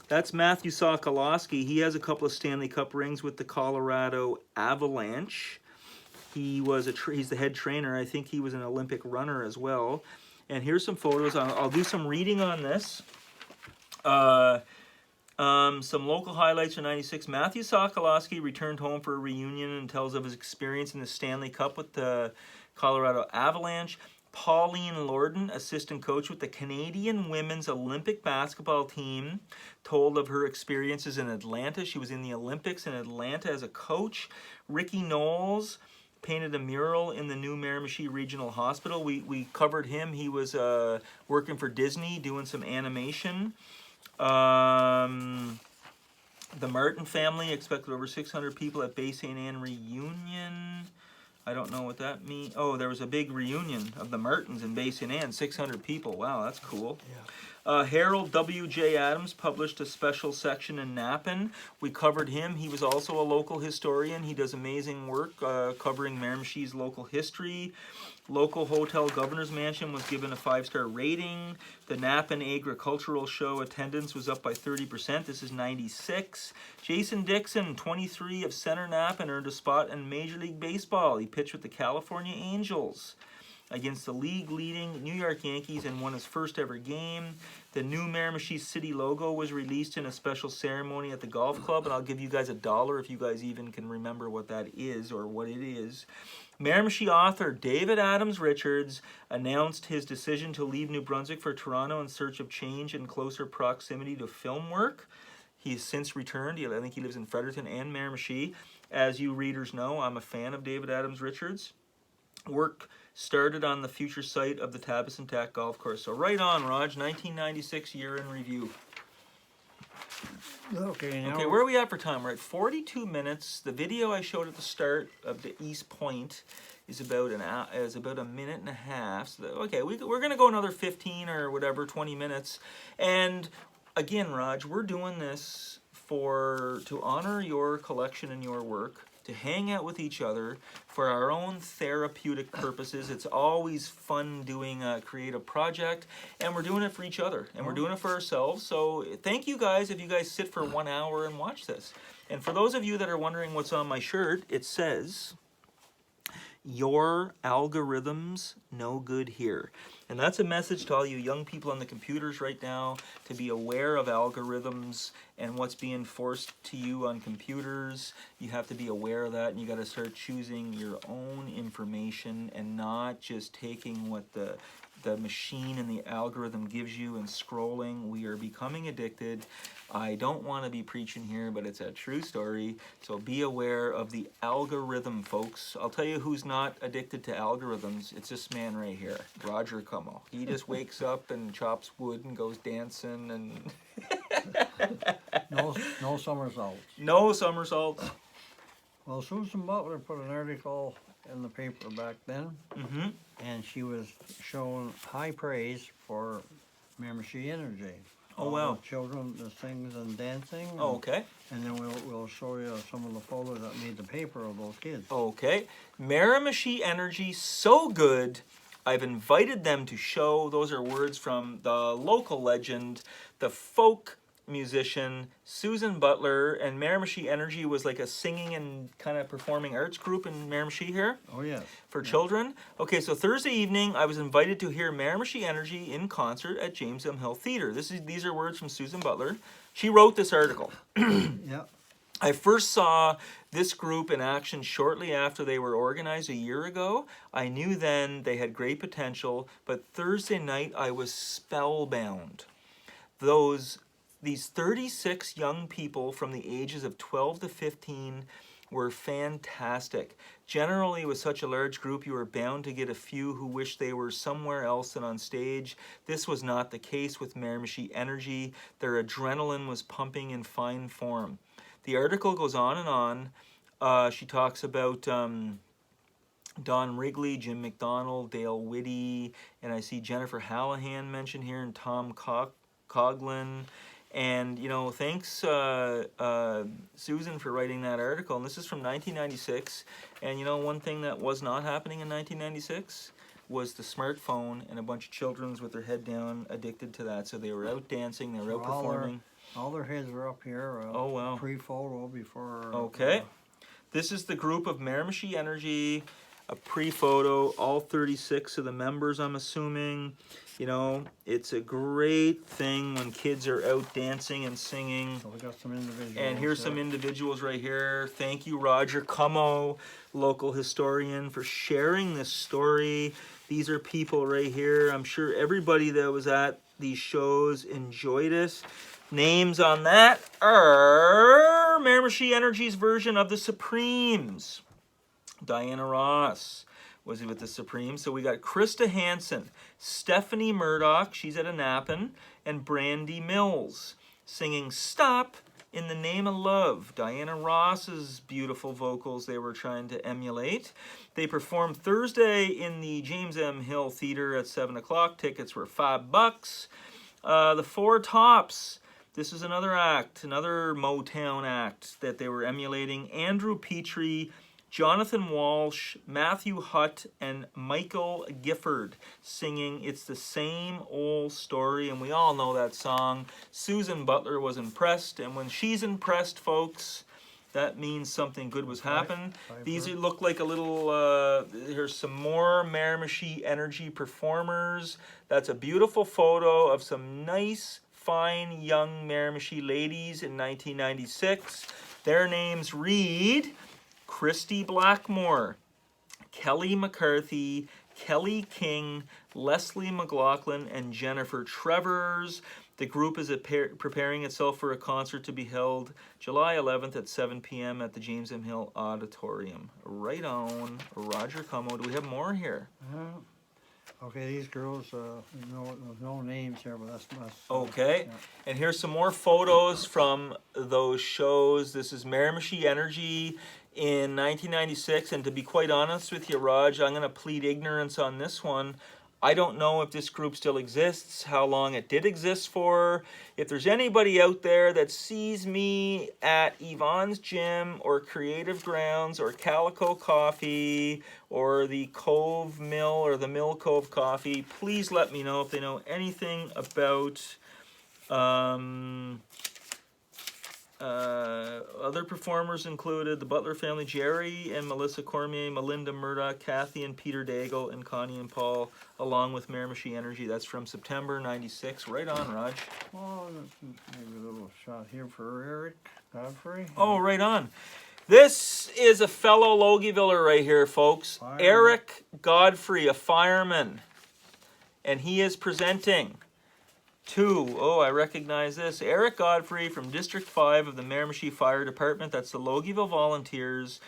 That's Matthew Sokolowski. He has a couple of Stanley Cup rings with the Colorado Avalanche. He was he's the head trainer. I think he was an Olympic runner as well. And here's some photos. I'll do some reading on this. Some local highlights from 96. Matthew Sokolowski returned home for a reunion and tells of his experience in the Stanley Cup with the Colorado Avalanche. Pauline Lorden, assistant coach with the Canadian women's Olympic basketball team, told of her experiences in Atlanta. She was in the Olympics in Atlanta as a coach. Ricky Knowles painted a mural in the new Miramichi Regional Hospital. We covered him. He was working for Disney, doing some animation. The Martin family expected over 600 people at Bay St. Anne reunion. I don't know what that means. Oh, there was a big reunion of the Martins in Bay St. Anne, 600 people. Wow, that's cool. Yeah. Harold W.J. Adams published a special section in Napan. We covered him. He was also a local historian. He does amazing work covering Miramichi's local history. Local hotel Governor's Mansion was given a 5-star rating. The Napan Agricultural Show attendance was up by 30%. This is 96. Jason Dixon, 23 of Center Napan, earned a spot in Major League Baseball. He pitched with the California Angels against the league-leading New York Yankees and won his first ever game. The new Miramichi City logo was released in a special ceremony at the golf club, and I'll give you guys $1 if you guys even can remember what that is or what it is. Miramichi author David Adams Richards announced his decision to leave New Brunswick for Toronto in search of change and closer proximity to film work. He has since returned. I think he lives in Fredericton and Miramichi. As you readers know, I'm a fan of David Adams Richards. Work started on the future site of the Tapas and Tack Golf Course. So right on, Raj, 1996 year in review. Okay, now Okay, where are we at for time? We're at 42 minutes. The video I showed at the start of the East Point is about a minute and a half. So okay, we're going to go another 15 or whatever, 20 minutes. And again, Raj, we're doing this to honor your collection and your work. to hang out with each other for our own therapeutic purposes. It's always fun doing a creative project, and we're doing it for each other, and we're doing it for ourselves. So thank you guys if you guys sit for 1 hour and watch this. And for those of you that are wondering what's on my shirt, it says, "Your algorithms no good here." And that's a message to all you young people on the computers right now to be aware of algorithms and what's being forced to you on computers. You have to be aware of that, and you got to start choosing your own information and not just taking what the machine and the algorithm gives you and scrolling. We are becoming addicted. I don't want to be preaching here, but it's a true story. So be aware of the algorithm, folks. I'll tell you who's not addicted to algorithms. It's this man right here, Roger Como. He just wakes up and chops wood and goes dancing and No somersaults. no somersaults. Well, Susan Butler put an article in the paper back then, Mm-hmm. and she was shown high praise for Miramichi Energy. Oh, All wow. the children, the sings and dancing. Oh, okay. And then we'll show you some of the photos that made the paper of those kids. Okay. Miramichi Energy, so good. I've invited them to show. Those are words from the local legend, the folk musician Susan Butler. And Miramichi Energy was like a singing and kind of performing arts group in Miramichi here Oh, yes. for children. Okay, so Thursday evening, I was invited to hear Miramichi Energy in concert at James M. Hill Theatre. These are words from Susan Butler. She wrote this article. Yeah. I first saw this group in action shortly after they were organized a year ago. I knew then they had great potential, but Thursday night I was spellbound. These 36 young people from the ages of 12 to 15 were fantastic. Generally, with such a large group, you are bound to get a few who wish they were somewhere else than on stage. This was not the case with Miramichi Energy. Their adrenaline was pumping in fine form. The article goes on and on. She talks about Don Wrigley, Jim McDonald, Dale Whitty, and I see Jennifer Hallahan mentioned here, and Tom Coughlin. And, you know, thanks, Susan, for writing that article. And this is from 1996. And, you know, one thing that was not happening in 1996 was the smartphone and a bunch of children with their head down addicted to that. So they were out dancing, they were out performing. All their heads were up here. Oh, wow. Pre-photo before. Okay. This is the group of Miramichi Energy, a pre-photo, all 36 of the members, I'm assuming. You know, it's a great thing when kids are out dancing and singing. So we got some individuals. And here's some individuals right here. Thank you, Roger Como, local historian, for sharing this story. These are people right here. I'm sure everybody that was at these shows enjoyed it. Names on that are Miramichi Energy's version of the Supremes. Diana Ross was with the Supremes. So we got Krista Hansen, Stephanie Murdoch, she's at Annapan, and Brandy Mills singing Stop in the Name of Love. Diana Ross's beautiful vocals they were trying to emulate. They performed Thursday in the James M. Hill Theatre at 7 o'clock. Tickets were $5. The Four Tops. This is another act, another Motown act that they were emulating. Andrew Petrie, Jonathan Walsh, Matthew Hutt, and Michael Gifford singing It's the Same Old Story, and we all know that song. Susan Butler was impressed, and when she's impressed, folks, that means something good was happening. These look like a little, here's some more Miramichi Energy performers. That's a beautiful photo of some nice, fine young Miramichi ladies in 1996. Their names read Christy Blackmore, Kelly McCarthy, Kelly King, Leslie McLaughlin, and Jennifer Trevors. The group is preparing itself for a concert to be held July 11th at 7 p.m. at the James M. Hill Auditorium. Right on, Roger Como. Do we have more here? Okay, these girls, there's no names here, but that's Okay, yeah. And here's some more photos from those shows. This is Miramichi Energy in 1996, and to be quite honest with you, Raj, I'm going to plead ignorance on this one. I don't know if this group still exists, how long it did exist for. If there's anybody out there that sees me at Yvonne's Gym or Creative Grounds or Calico Coffee or the Cove Mill or the Mill Cove Coffee, please let me know if they know anything about other performers included the Butler family, Jerry and Melissa Cormier, Melinda Murdoch, Kathy and Peter Daigle, and Connie and Paul, along with Miramichi Energy. That's from September 96. Right on, Raj. Oh, maybe a little shot here for Eric Godfrey. Oh, right on. This is a fellow Logieviller right here, folks. Fireman. Eric Godfrey, a fireman. And he is presenting to, oh, I recognize this, Eric Godfrey from District 5 of the Miramichi Fire Department. That's the Logieville Volunteers.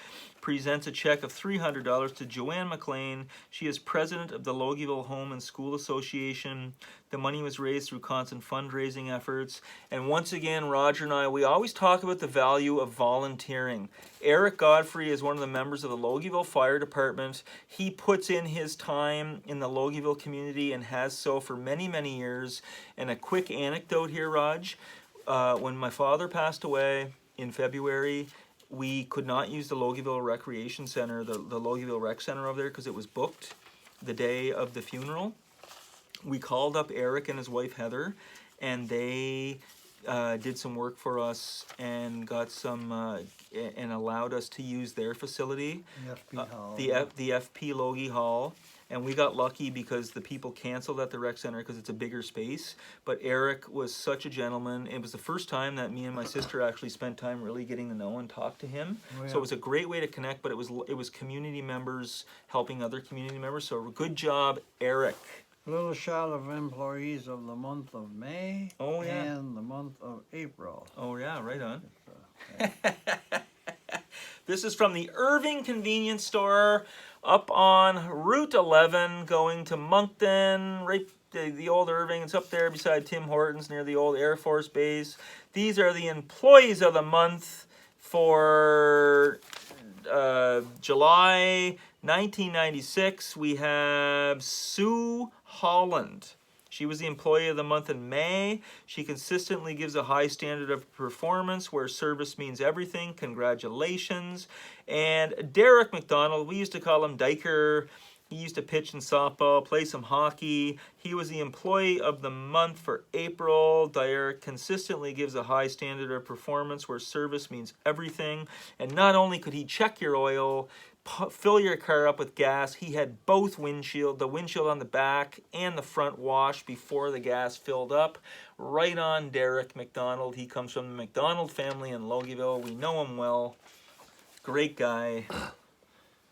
Presents a check of $300 to Joanne McLean. She is president of the Logieville Home and School Association. The money was raised through constant fundraising efforts. And once again, Roger and I, we always talk about the value of volunteering. Eric Godfrey is one of the members of the Logieville Fire Department. He puts in his time in the Logieville community and has so for many, many years. And a quick anecdote here, Raj. When my father passed away in February, we could not use the Logieville Recreation Center, the Logieville Rec Center over there, because it was booked the day of the funeral. We called up Eric and his wife Heather, and they did some work for us and got some and allowed us to use their facility, The FP Hall. the FP Logie Hall. And we got lucky because the people canceled at the rec center because it's a bigger space. But Eric was such a gentleman. It was the first time that me and my sister actually spent time really getting to know and talk to him. Oh, yeah. So it was a great way to connect, but it was community members helping other community members. So good job, Eric. A little shot of employees of the month of May Oh, yeah. and the month of April. Oh, yeah, right on. Yeah. This is from the Irving Convenience Store up on Route 11 going to Moncton, right the old Irving. It's up there beside Tim Hortons near the old Air Force Base. These are the employees of the month for July 1996. We have Sue Holland. She was the employee of the month in May. She consistently gives a high standard of performance where service means everything. Congratulations. And Derek McDonald, we used to call him Diker. He used to pitch in softball, play some hockey. He was the employee of the month for April. Derek consistently gives a high standard of performance where service means everything. And not only could he check your oil, fill your car up with gas, he had both the windshield on the back and the front wash before the gas filled up. Right on, Derek McDonald. He comes from the McDonald family in Logieville. We know him well. Great guy.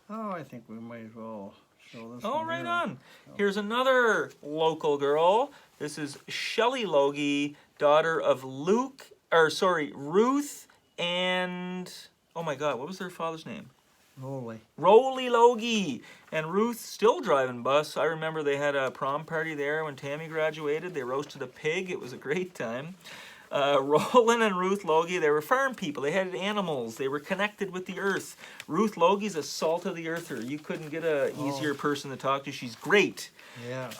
Oh, I think we might as well show this Oh, one right here. on. Here's another local girl. This is Shelley Logie, daughter of Ruth and, oh my God, what was their father's name? Roly Logie. And Ruth still driving bus. I remember they had a prom party there when Tammy graduated. They roasted a pig. It was a great time. Roland and Ruth Logie, they were farm people. They had animals. They were connected with the earth. Ruth Logie's a salt of the earther. You couldn't get a easier person to talk to. She's great. Yeah.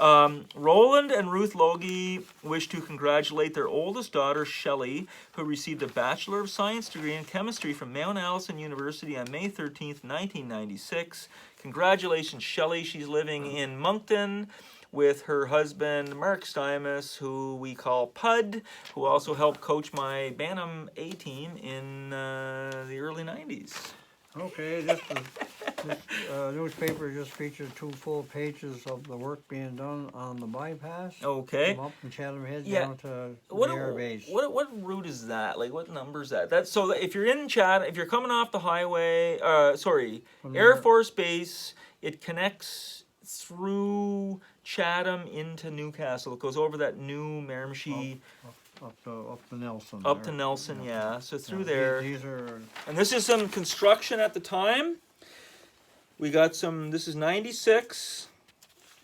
Roland and Ruth Logie wish to congratulate their oldest daughter, Shelley, who received a Bachelor of Science degree in chemistry from Mount Allison University on May 13th, 1996. Congratulations, Shelley. She's living in Moncton with her husband, Mark Stymus, who we call Pud, who also helped coach my Bantam A team in the early 90s. Okay, this newspaper just featured 2 full pages of the work being done on the bypass. Okay. From up in Chatham Head Yeah. down to What, the air base. what route is that? Like, what number is that? That's so that if you're in Chatham, if you're coming off the highway, From Air there. Force Base, it connects through Chatham into Newcastle. It goes over that new Miramichi Up to Nelson. up there. to Nelson, yeah. So through Yeah, there. These are And this is some construction at the time. We got some, this is 96.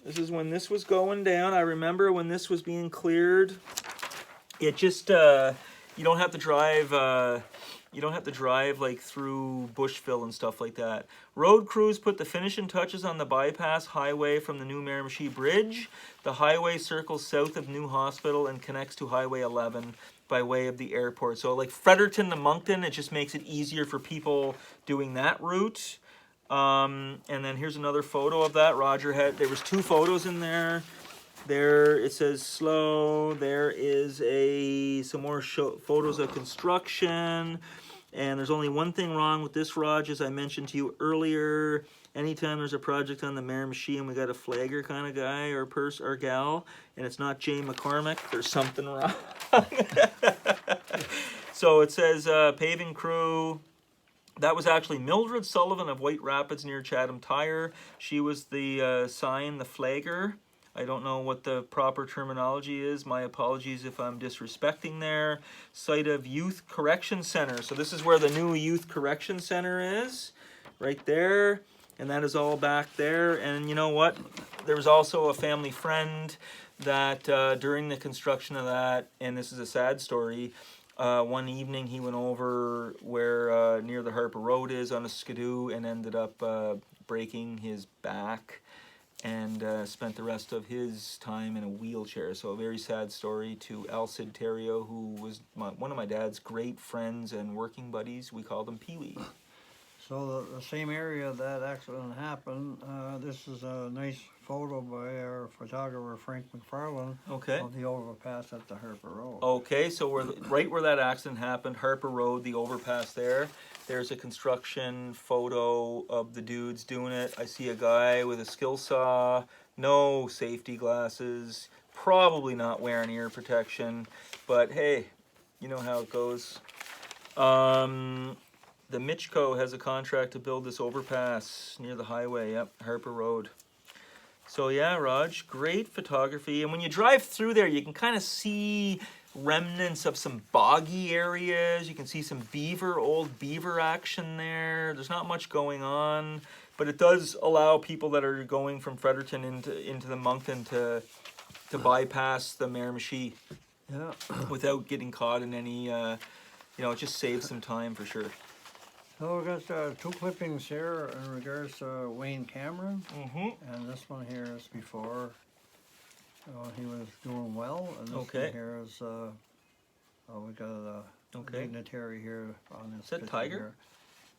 This is when this was going down. I remember when this was being cleared. It just, you don't have to drive You don't have to drive like through Bushville and stuff like that. Road crews put the finishing touches on the bypass highway from the new Miramichi Bridge. The highway circles south of New Hospital and connects to Highway 11 by way of the airport. So like Fredericton to Moncton, it just makes it easier for people doing that route. And then here's another photo of that. Roger had, there was 2 photos in there. There it says slow. There is some more photos of construction. And there's only one thing wrong with this, Raj, as I mentioned to you earlier. Anytime there's a project on the Miramichi and we got a flagger kind of guy or or gal, and it's not Jay McCormick, there's something wrong. So it says paving crew. That was actually Mildred Sullivan of White Rapids near Chatham Tire. She was the sign, the flagger. I don't know what the proper terminology is. My apologies if I'm disrespecting there. Site of Youth Correction Center. So this is where the new Youth Correction Center is, right there. And that is all back there. And you know what? There was also a family friend that during the construction of that, and this is a sad story, one evening he went over where near the Harper Road is on a skidoo and ended up breaking his back and spent the rest of his time in a wheelchair. So a very sad story to Alcid Terrio, who was one of my dad's great friends and working buddies. We called him Pee-wee. So the same area that accident happened, this is a nice photo by our photographer Frank McFarland of the overpass at the Harper Road. Okay, so we're right where that accident happened, Harper Road, the overpass there. There's a construction photo of the dudes doing it. I see a guy with a skill saw, no safety glasses, probably not wearing ear protection, but hey, you know how it goes. The Mitchco has a contract to build this overpass near the highway, yep, Harper Road. So yeah, Raj, great photography. And when you drive through there, you can kind of see remnants of some boggy areas. You can see some old beaver action there. There's not much going on, but it does allow people that are going from Fredericton into the Moncton to bypass the Miramichi without getting caught in any, it just saves some time for sure. So we got 2 clippings here in regards to Wayne Cameron, and this one here is before he was doing well, and this one here is we got a dignitary here on this. Is that Tiger? Here.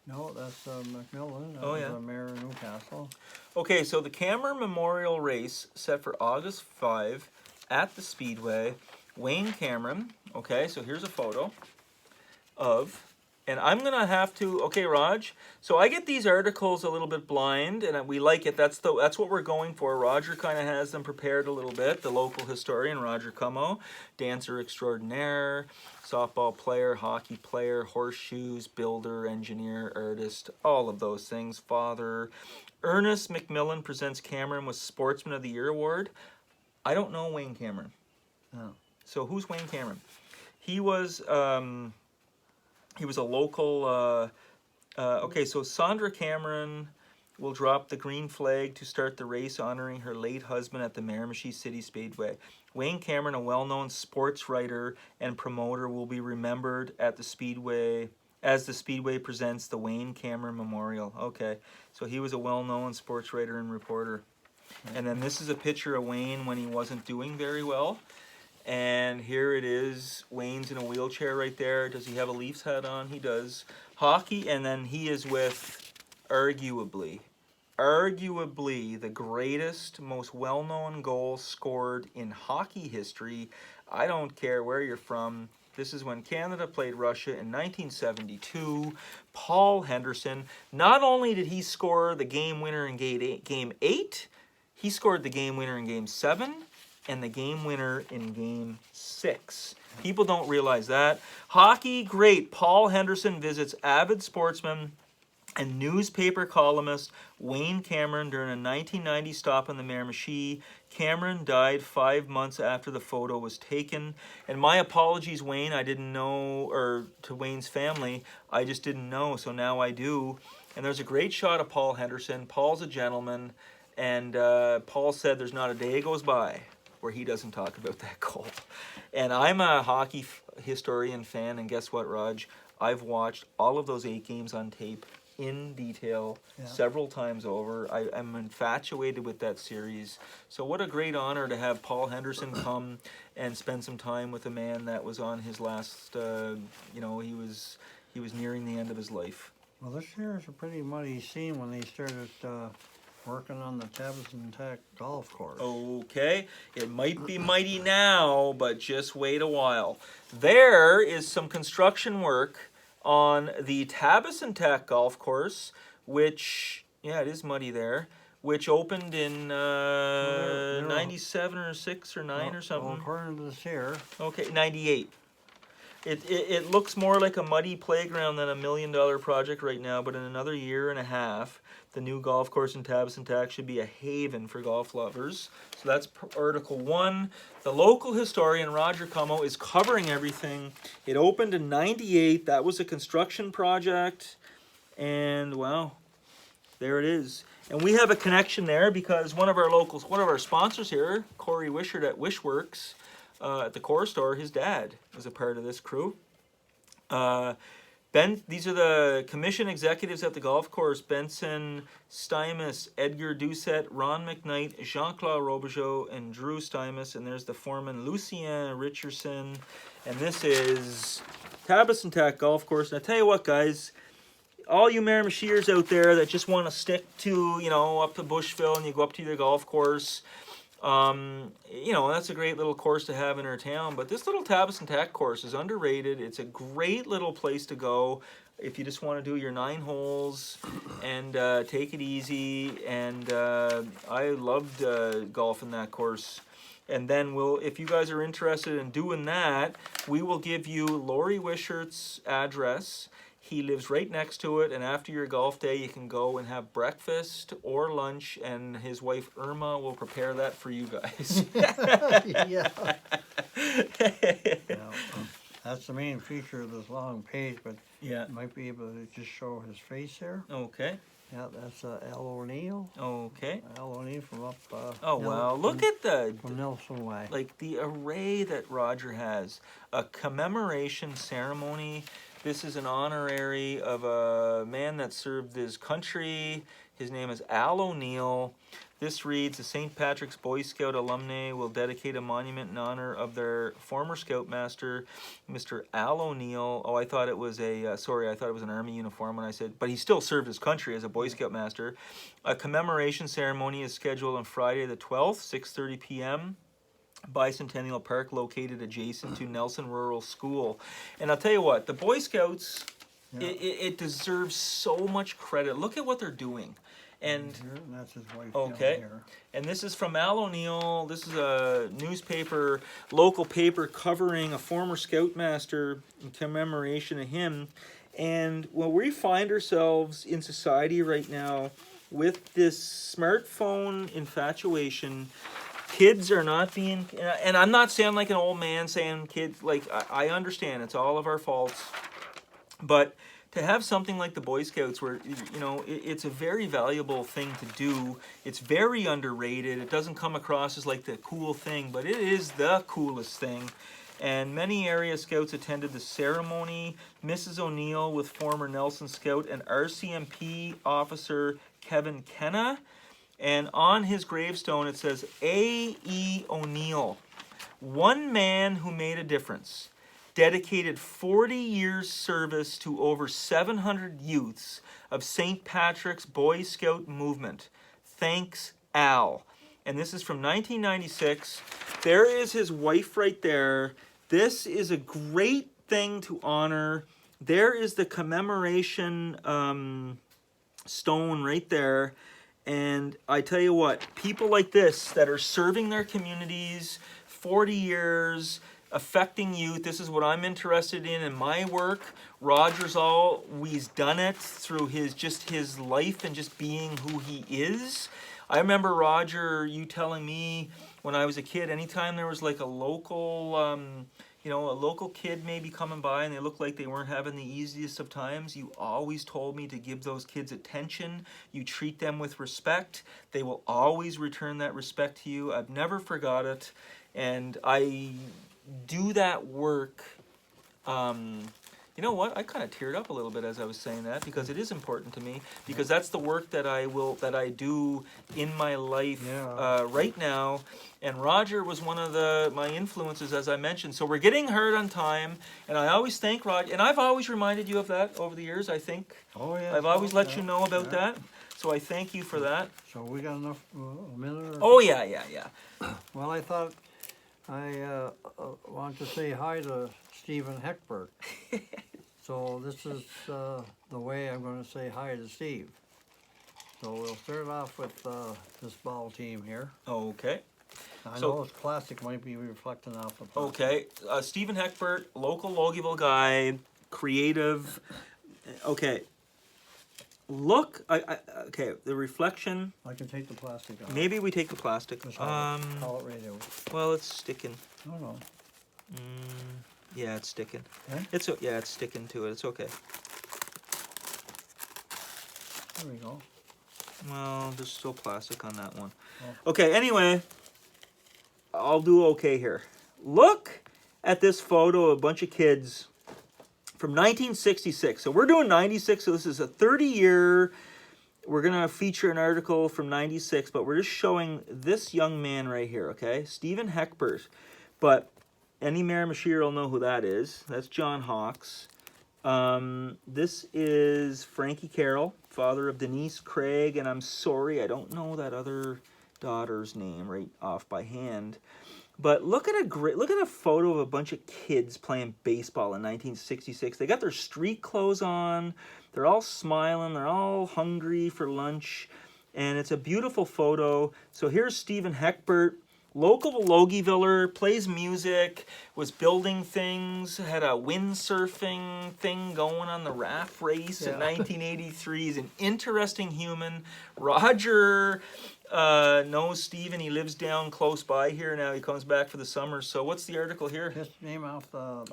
No, that's Macmillan. The mayor of Newcastle. Okay, so the Cameron Memorial Race set for August 5 at the Speedway. Wayne Cameron. Okay, so here's a photo of. And I'm going to have to, okay, Raj, so I get these articles a little bit blind, and we like it. That's what we're going for. Roger kind of has them prepared a little bit. The local historian, Roger Cummo, dancer extraordinaire, softball player, hockey player, horseshoes, builder, engineer, artist, all of those things. Father. Ernest McMillan presents Cameron with Sportsman of the Year Award. I don't know Wayne Cameron. Oh. So who's Wayne Cameron? He was a local, okay, so Sandra Cameron will drop the green flag to start the race honoring her late husband at the Miramichi City Speedway. Wayne Cameron, a well-known sports writer and promoter, will be remembered at the Speedway as the Speedway presents the Wayne Cameron Memorial. Okay, so he was a well-known sports writer and reporter. And then this is a picture of Wayne when he wasn't doing very well. And here it is. Wayne's in a wheelchair right there. Does he have a Leafs hat on? He does. Hockey, and then he is with arguably the greatest, most well-known goal scored in hockey history. I don't care where you're from. This is when Canada played Russia in 1972. Paul Henderson. Not only did he score the game winner in Game 8, he scored the game winner in Game 7 and the game winner in Game 6. People don't realize that. Hockey great Paul Henderson visits avid sportsman and newspaper columnist Wayne Cameron during a 1990 stop on the Miramichi. Cameron died 5 months after the photo was taken. And my apologies, Wayne, I didn't know, or to Wayne's family, I just didn't know, so now I do. And there's a great shot of Paul Henderson. Paul's a gentleman, and Paul said there's not a day goes by where he doesn't talk about that goal. And I'm a hockey historian fan, and guess what, Raj? I've watched all of those 8 games on tape in detail several times over. I'm infatuated with that series. So what a great honor to have Paul Henderson come and spend some time with a man that was on his last, he was nearing the end of his life. Well, this year is a pretty muddy scene when they started working on the Tabasentuck golf course. Okay, it might be mighty now, but just wait a while. There is some construction work on the Tabasentuck golf course, which, it is muddy there, which opened in 97 or 6 or 9 or something. Well, according to this here. Okay, 98. It looks more like a muddy playground than $1 million project right now, but in another year and a half, the new golf course in Tabasentuck should be a haven for golf lovers. So that's Article 1. The local historian, Roger Como, is covering everything. It opened in 98. That was a construction project. And, well, there it is. And we have a connection there because one of our sponsors here, Corey Wishart at Wishworks, at the Core Store, his dad was a part of this crew. These are the commission executives at the golf course: Benson Stymus, Edgar Doucette, Ron McKnight, Jean-Claude Robigeau, and Drew Stymus. And there's the foreman, Lucien Richardson. And this is Tabasentuck Golf Course. And I tell you what, guys, all you Miramichiers out there that just want to stick to, up to Bushville and you go up to the golf course, that's a great little course to have in our town, but this little Tabasentuck course is underrated. It's a great little place to go if you just want to do your 9 holes and take it easy. And I loved golfing that course. And then if you guys are interested in doing that, we will give you Laurie Wishart's address. He lives right next to it, and after your golf day, you can go and have breakfast or lunch, and his wife Irma will prepare that for you guys. Yeah. That's the main feature of this long page, but you might be able to just show his face here. Okay. Yeah, that's Al O'Neill. Okay. Al O'Neill from up. Look at from Nelson Way. Like the array that Roger has. A commemoration ceremony. This is an honorary of a man that served his country. His name is Al O'Neill. This reads, the St. Patrick's Boy Scout alumni will dedicate a monument in honor of their former Scoutmaster, Mr. Al O'Neill. Oh, I thought it was an Army uniform when I said, but he still served his country as a Boy Scoutmaster. A commemoration ceremony is scheduled on Friday the 12th, 6:30 p.m. Bicentennial Park, located adjacent to Nelson Rural School. And I'll tell you what, the Boy Scouts, it deserves so much credit. Look at what they're doing. And that's his wife. Okay. Here. And this is from Al O'Neill. This is a newspaper, local paper, covering a former Scoutmaster in commemoration of him. And when we find ourselves in society right now with this smartphone infatuation, kids are not being, and I'm not saying like an old man saying kids, like I understand it's all of our faults, but to have something like the Boy Scouts where, it's a very valuable thing to do. It's very underrated. It doesn't come across as like the cool thing, but it is the coolest thing. And many area scouts attended the ceremony. Mrs. O'Neill with former Nelson Scout and RCMP officer Kevin Kenna. And on his gravestone it says, A.E. O'Neill, one man who made a difference, dedicated 40 years service to over 700 youths of St. Patrick's Boy Scout movement. Thanks, Al. And this is from 1996. There is his wife right there. This is a great thing to honor. There is the commemoration stone right there. And I tell you what, people like this that are serving their communities 40 years, affecting youth, this is what I'm interested in my work. Roger's always done it through his life and just being who he is. I remember, Roger, you telling me when I was a kid, anytime there was like a local, a local kid maybe coming by and they looked like they weren't having the easiest of times, you always told me to give those kids attention. You treat them with respect. They will always return that respect to you. I've never forgot it. And I do that work, You know what? I kind of teared up a little bit as I was saying that, because it is important to me, because that's the work that I do in my life right now. And Roger was one of my influences, as I mentioned. So we're getting hard on time, and I always thank Roger, and I've always reminded you of that over the years, I think. Oh, yeah. I've always let you know about that. So I thank you for that. So we got enough, a minute or Oh, yeah. Well, I thought I want to say hi to Stephen Heckbert. So this is the way I'm going to say hi to Steve. So we'll start off with this ball team here. Okay. I know it's classic, might be reflecting off of that. Okay. Stephen Heckbert, local Logieville guy, creative. Okay. Look, okay, the reflection. I can take the plastic off. Maybe we take the plastic. Call it radio. Well, it's sticking. Oh, no. Yeah, it's sticking. Eh? It's sticking to it. It's okay. There we go. Well, there's still plastic on that one. Oh. Okay, anyway, I'll do okay here. Look at this photo of a bunch of kids from 1966. So we're doing 96, so this is a 30-year. We're going to feature an article from 96, but we're just showing this young man right here, okay? Stephen Heckbert. But any Miramichier will know who that is. That's John Hawkes. This is Frankie Carroll, father of Denise Craig, and I'm sorry, I don't know that other daughter's name right off by hand. But look at a photo of a bunch of kids playing baseball in 1966. They got their street clothes on. They're all smiling. They're all hungry for lunch. And it's a beautiful photo. So here's Stephen Heckbert, local Logieviller, plays music, was building things, had a windsurfing thing going on the raft race in 1983. He's an interesting human. Roger knows Stephen. He lives down close by here now. He comes back for the summer. So what's the article here? Just name off the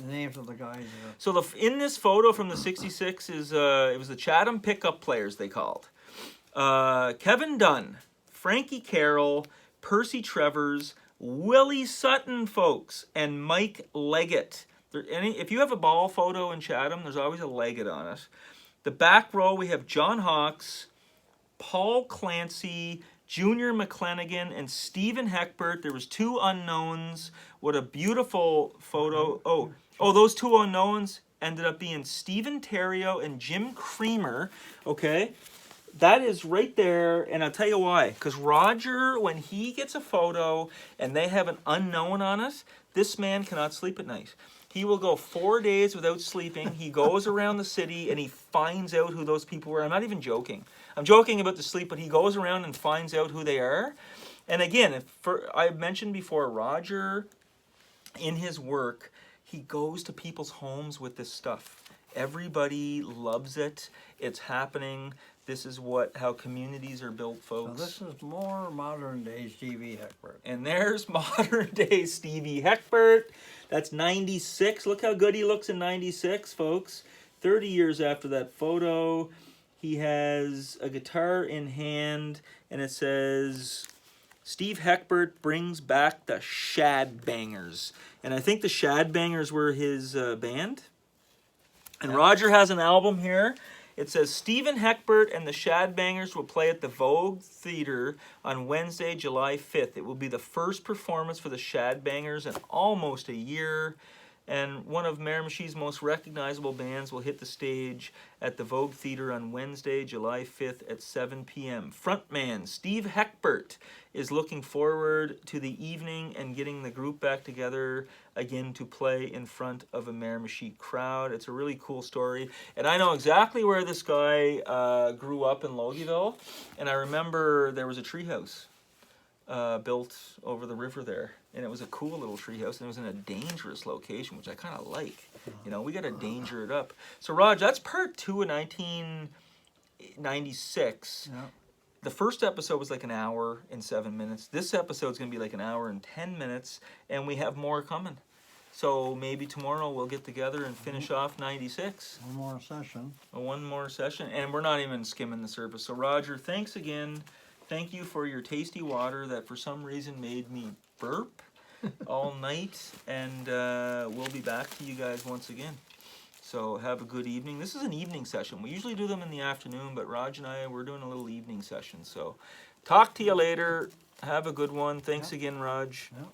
names of the guys here. So in this photo from the 66 is it was the Chatham pickup players they called. Kevin Dunn, Frankie Carroll, Percy Trevors, Willie Sutton, folks, and Mike Leggett. If you have a ball photo in Chatham, there's always a Leggett on it. The back row, we have John Hawkes, Paul Clancy, Junior McClenaghan, and Stephen Heckbert. There was two unknowns. What a beautiful photo. Oh, those two unknowns ended up being Stephen Terrio and Jim Creamer. Okay. That is right there, and I'll tell you why. Because Roger, when he gets a photo and they have an unknown on it, this man cannot sleep at night. He will go 4 days without sleeping. He goes around the city and he finds out who those people were. I'm not even joking. I'm joking about the sleep, but he goes around and finds out who they are. And again, I've mentioned before, Roger, in his work, he goes to people's homes with this stuff. Everybody loves it. It's happening. This is how communities are built, folks. So this is more modern day Stevie Heckbert. And there's modern day Stevie Heckbert. That's 96. Look how good he looks in 96, folks. 30 years after that photo, he has a guitar in hand, and it says, Steve Heckbert brings back the Shad Bangers. And I think the Shad Bangers were his band. And Roger has an album here. It says, Stephen Heckbert and the Shad Bangers will play at the Vogue Theatre on Wednesday, July 5th. It will be the first performance for the Shad Bangers in almost a year. And one of Miramichi's most recognizable bands will hit the stage at the Vogue Theatre on Wednesday, July 5th at 7 p.m. Frontman Steve Heckbert is looking forward to the evening and getting the group back together again to play in front of a Miramichi crowd. It's a really cool story. And I know exactly where this guy grew up in Logieville. And I remember there was a treehouse built over the river there. And it was a cool little treehouse, and it was in a dangerous location, which I kind of like. You know, we got to danger it up. So, Raj, that's part 2 of 1996. Yeah. The first episode was like an hour and 7 minutes. This episode's going to be like an hour and 10 minutes, and we have more coming. So maybe tomorrow we'll get together and finish off 96. One more session. One more session, and we're not even skimming the surface. So, Roger, thanks again. Thank you for your tasty water that for some reason made me burp all night, and we'll be back to you guys once again. So have a good evening. This is an evening session. We usually do them in the afternoon, but Raj and I, we're doing a little evening session. So talk to you later. Have a good one. Thanks again, Raj. Yeah.